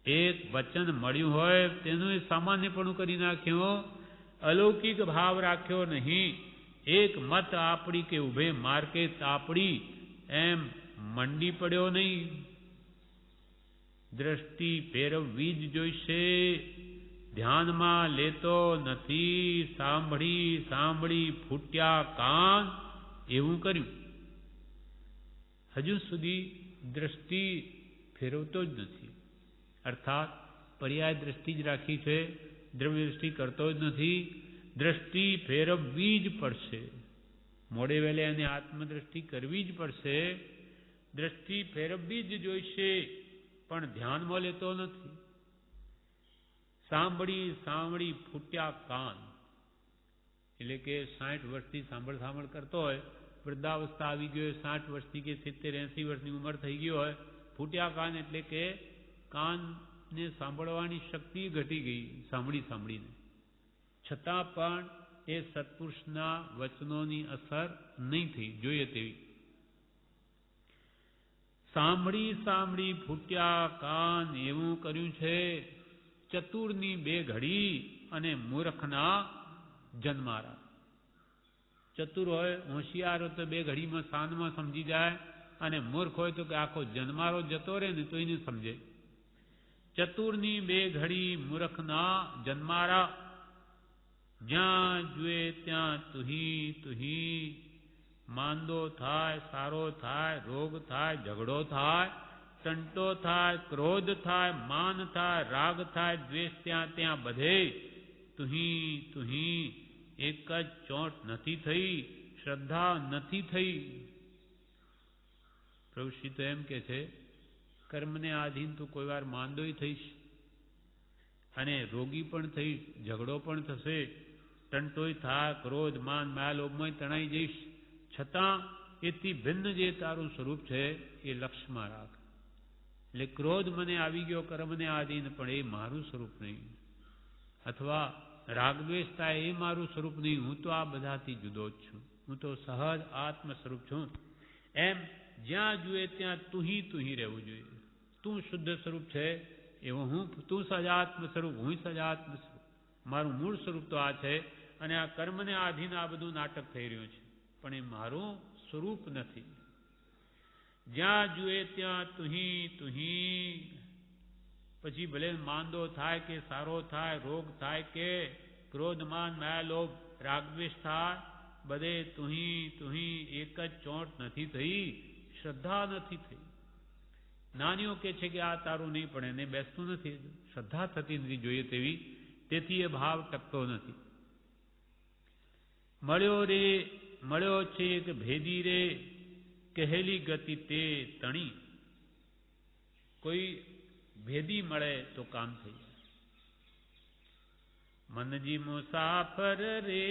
એક વચન મળ્યું હોય તેનું સામાન્યપણું કરી નાખ્યો, અલૌકિક ભાવ રાખ્યો નહીં. એક મત આપડી કે ઉભે માર્કે તાપડી એમ મંડી પડ્યો નહીં. દ્રષ્ટિ ફેરવવી જ જોઈશે, ધ્યાનમાં લેતો નથી. સાંભળી સાંભળી ફૂટ્યા કાન, એવું કર્યું. હજુ સુધી દ્રષ્ટિ ફેરવતો જ નથી. અર્થાત પર્યાય દ્રષ્ટિ જ રાખી છે, દ્રવ્ય દ્રષ્ટિ કરતો જ નથી. દ્રષ્ટિ ફેરવવી જ પડશે. મોડે વેલે અને આત્મદ્રષ્ટિ કરવી જ પડશે. દ્રષ્ટિ ફેરવવી જ જોઈશે, પણ ધ્યાનમાં લેતો નથી. સાંભળી સાંભળી ફૂટ્યા કાન, એટલે કે 60 વર્ષથી સાંભળ કરતો હોય, વૃદ્ધાવસ્થા આવી ગયો, 60 વર્ષની કે 70-80 વર્ષની ઉંમર થઈ ગઈ હોય. ફૂટ્યા કાન એટલે કે કાનને સાંભળવાની શક્તિ ઘટી ગઈ સાંભળીને. છતાં પણ એ સત્પુરુષના વચનોની અસર નહીં થઈ જોઈએ તેવી. સાંભળી સાંભળી ફૂટ્યા કાન, એવું કર્યું છે. ચતુરની 2 ઘડી અને મૂર્ખના જન્મારા. ચતુર હોય હોશિયાર હોય તો 2 ઘડીમાં સાંજમાં સમજી જાય, અને મૂર્ખ હોય તો કે આખો જન્મારો જતો રહે ને તો એને સમજે. ચતુરની 2 ઘડી મૂર્ખના જન્મારા. જ્યાં જુએ ત્યાં તુહી તુહી, માંદો થાય, સારો થાય, રોગ થાય, ઝઘડો થાય, ટંટો થાય, ક્રોધ થાય, માન થાય, રાગ થાય, દ્વેષ ત્યાં ત્યાં બધે તુહી એક જ ચોંટ નથી થઈ, શ્રદ્ધા નથી થઈ. પ્રભુ શ્રી તો એમ કે છે, કર્મને આધીન તું કોઈ વાર માંદોય થઈશ અને રોગી પણ થઈશ, ઝઘડો પણ થશે, ટંટોય થાય, ક્રોધ માન માયા લોભમાં તણાઈ જઈશ, છતાં એથી ભિન્ન જે તારું સ્વરૂપ છે એ લક્ષ્યમાં રાખ. એટલે ક્રોધ મને આવી ગયો કર્મને આધીન, પણ એ મારું સ્વરૂપ નહીં, અથવા રાગદ્વેષ થાય એ મારું સ્વરૂપ નહીં, હું તો આ બધાથી જુદો જ છું, હું તો સહજ આત્મ સ્વરૂપ છું. એમ જ્યાં જુએ ત્યાં તુહી રહેવું જોઈએ. તું શુદ્ધ સ્વરૂપ છે એવો હું, તું સજાત્મ સ્વરૂપ, હું સજાત્મ સ્વરૂપ, મારું મૂળ સ્વરૂપ તો આ છે. અને આ કર્મને આધીન આ બધું નાટક થઈ રહ્યું છે, પણ એ મારું સ્વરૂપ નથી. જ્યાં જુએ ત્યાં તુહી. પછી ભલે માંદો થાય કે સારો થાય, રોગ થાય કે ક્રોધ માન માયા લોભ રાગદ્વેષ થાય, બધે તુહી એક જ ચોંટ નથી થઈ, શ્રદ્ધા નથી થઈ. નાનીઓ કે છે કે આ તારું નહીં, પણ એને બેસતું નથી, શ્રદ્ધા થતી નથી જોઈએ તેવી, તેથી એ ભાવ ટકતો નથી. મળ્યો છે એક ભેદી રે, કહેલી ગતિ તે તણી. કોઈ ભેદી મળે તો કામ થઈ જાય. મનજી મુસાફર રે,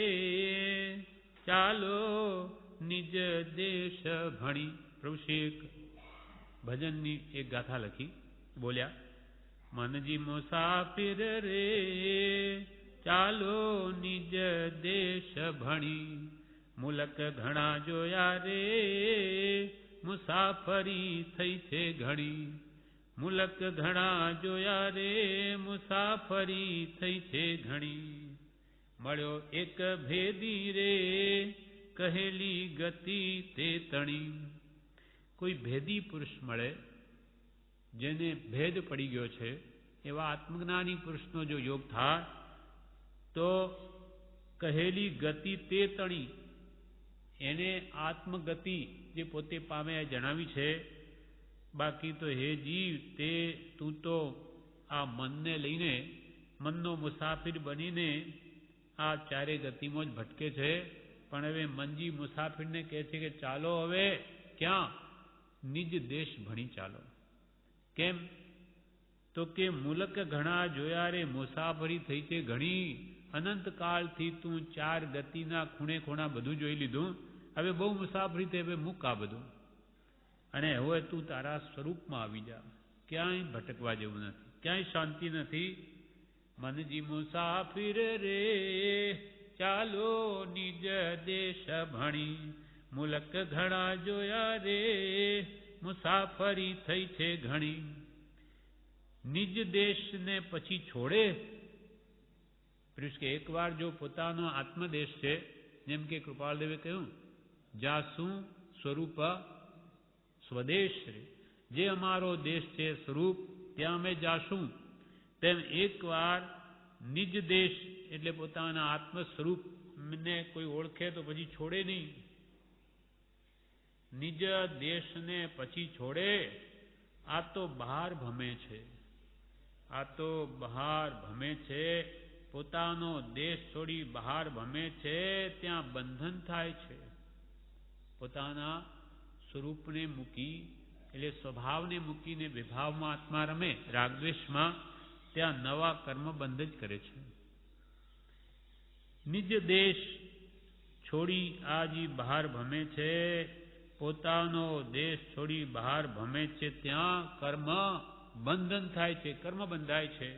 ચાલો નિજ દેશ ભણી. પ્રભુ શ્રી ભજનની એક ગાથા લખી, બોલ્યા, મનજી મુસાફિર રે, ચાલો નિજ દેશ ભણી. મુલક ઘણા જોયા રે, મુસાફરી થઈ છે ઘણી. મુલક ઘણા જોયા રે, મુસાફરી થઈ છે ઘણી. મળ્યો એક ભેદી રે, કહેલી ગતિ તે તણી. કોઈ ભેદી પુરુષ મળે, જેને ભેદ પડી ગયો છે, એવા આત્મજ્ઞાની પુરુષનો જો યોગ થાય તો કહેલી ગતિ તે તણી, એને આત્મગતિ જે પોતે પામે જણાવી છે. બાકી તો હે જીવ, તે તું તો આ મનને લઈને, મનનો મુસાફિર બનીને આ ચારે ગતિમાં જ ભટકે છે. પણ હવે મનજી મુસાફિરને કહે છે કે ચાલો હવે ક્યાં? નિજ દેશ ભણી ચાલો. કેમ? તો કે મુલક ઘણા જોયા રે, મુસાફરી થઈ છે ઘણી. અનંતકાળથી તું ચાર ગતિના ખૂણે ખૂણા બધું જોઈ લીધું, હવે બહુ મુસાફરી થઈ, હવે મૂક આ બધું અને હવે તું તારા સ્વરૂપમાં આવી જા. ક્યાંય ભટકવા જેવું નથી, ક્યાંય શાંતિ નથી. મનજી મુસાફિર રે, ચાલો નિજ દેશ ભણી. મુલક ઘણા જોયા રે, મુસાફરી થઈ છે ઘણી. નિજ દેશને પછી છોડે. કે એકવાર જો પોતાનો આત્મદેશ છે, જેમ કે કૃપાળદેવે કહ્યું, જાસું સ્વરૂપ સ્વદેશ રે, જે અમારો દેશ છે સ્વરૂપ, ત્યાં અમે જાશું. તેમ એકવાર નિજ દેશ એટલે પોતાના આત્મ સ્વરૂપને કોઈ ઓળખે તો પછી છોડે નહીં. નિજ દેશને પછી છોડે. આ તો બહાર ભમે છે, આ તો બહાર ભમે છે. પોતાનો દેશ છોડી બહાર ભમે છે, ત્યાં બંધન થાય છે. પોતાના સ્વરૂપને મૂકી, એટલે સ્વભાવને મૂકીને વિભાવમાં આત્મા રમે, રાગદ્વેષમાં, ત્યાં નવા કર્મ બંધ જ કરે છે. નિજ દેશ છોડી આજી બહાર ભમે છે, પોતાનો દેશ છોડી બહાર ભમે છે, ત્યાં કર્મ બંધન થાય છે, કર્મ બંધાય છે.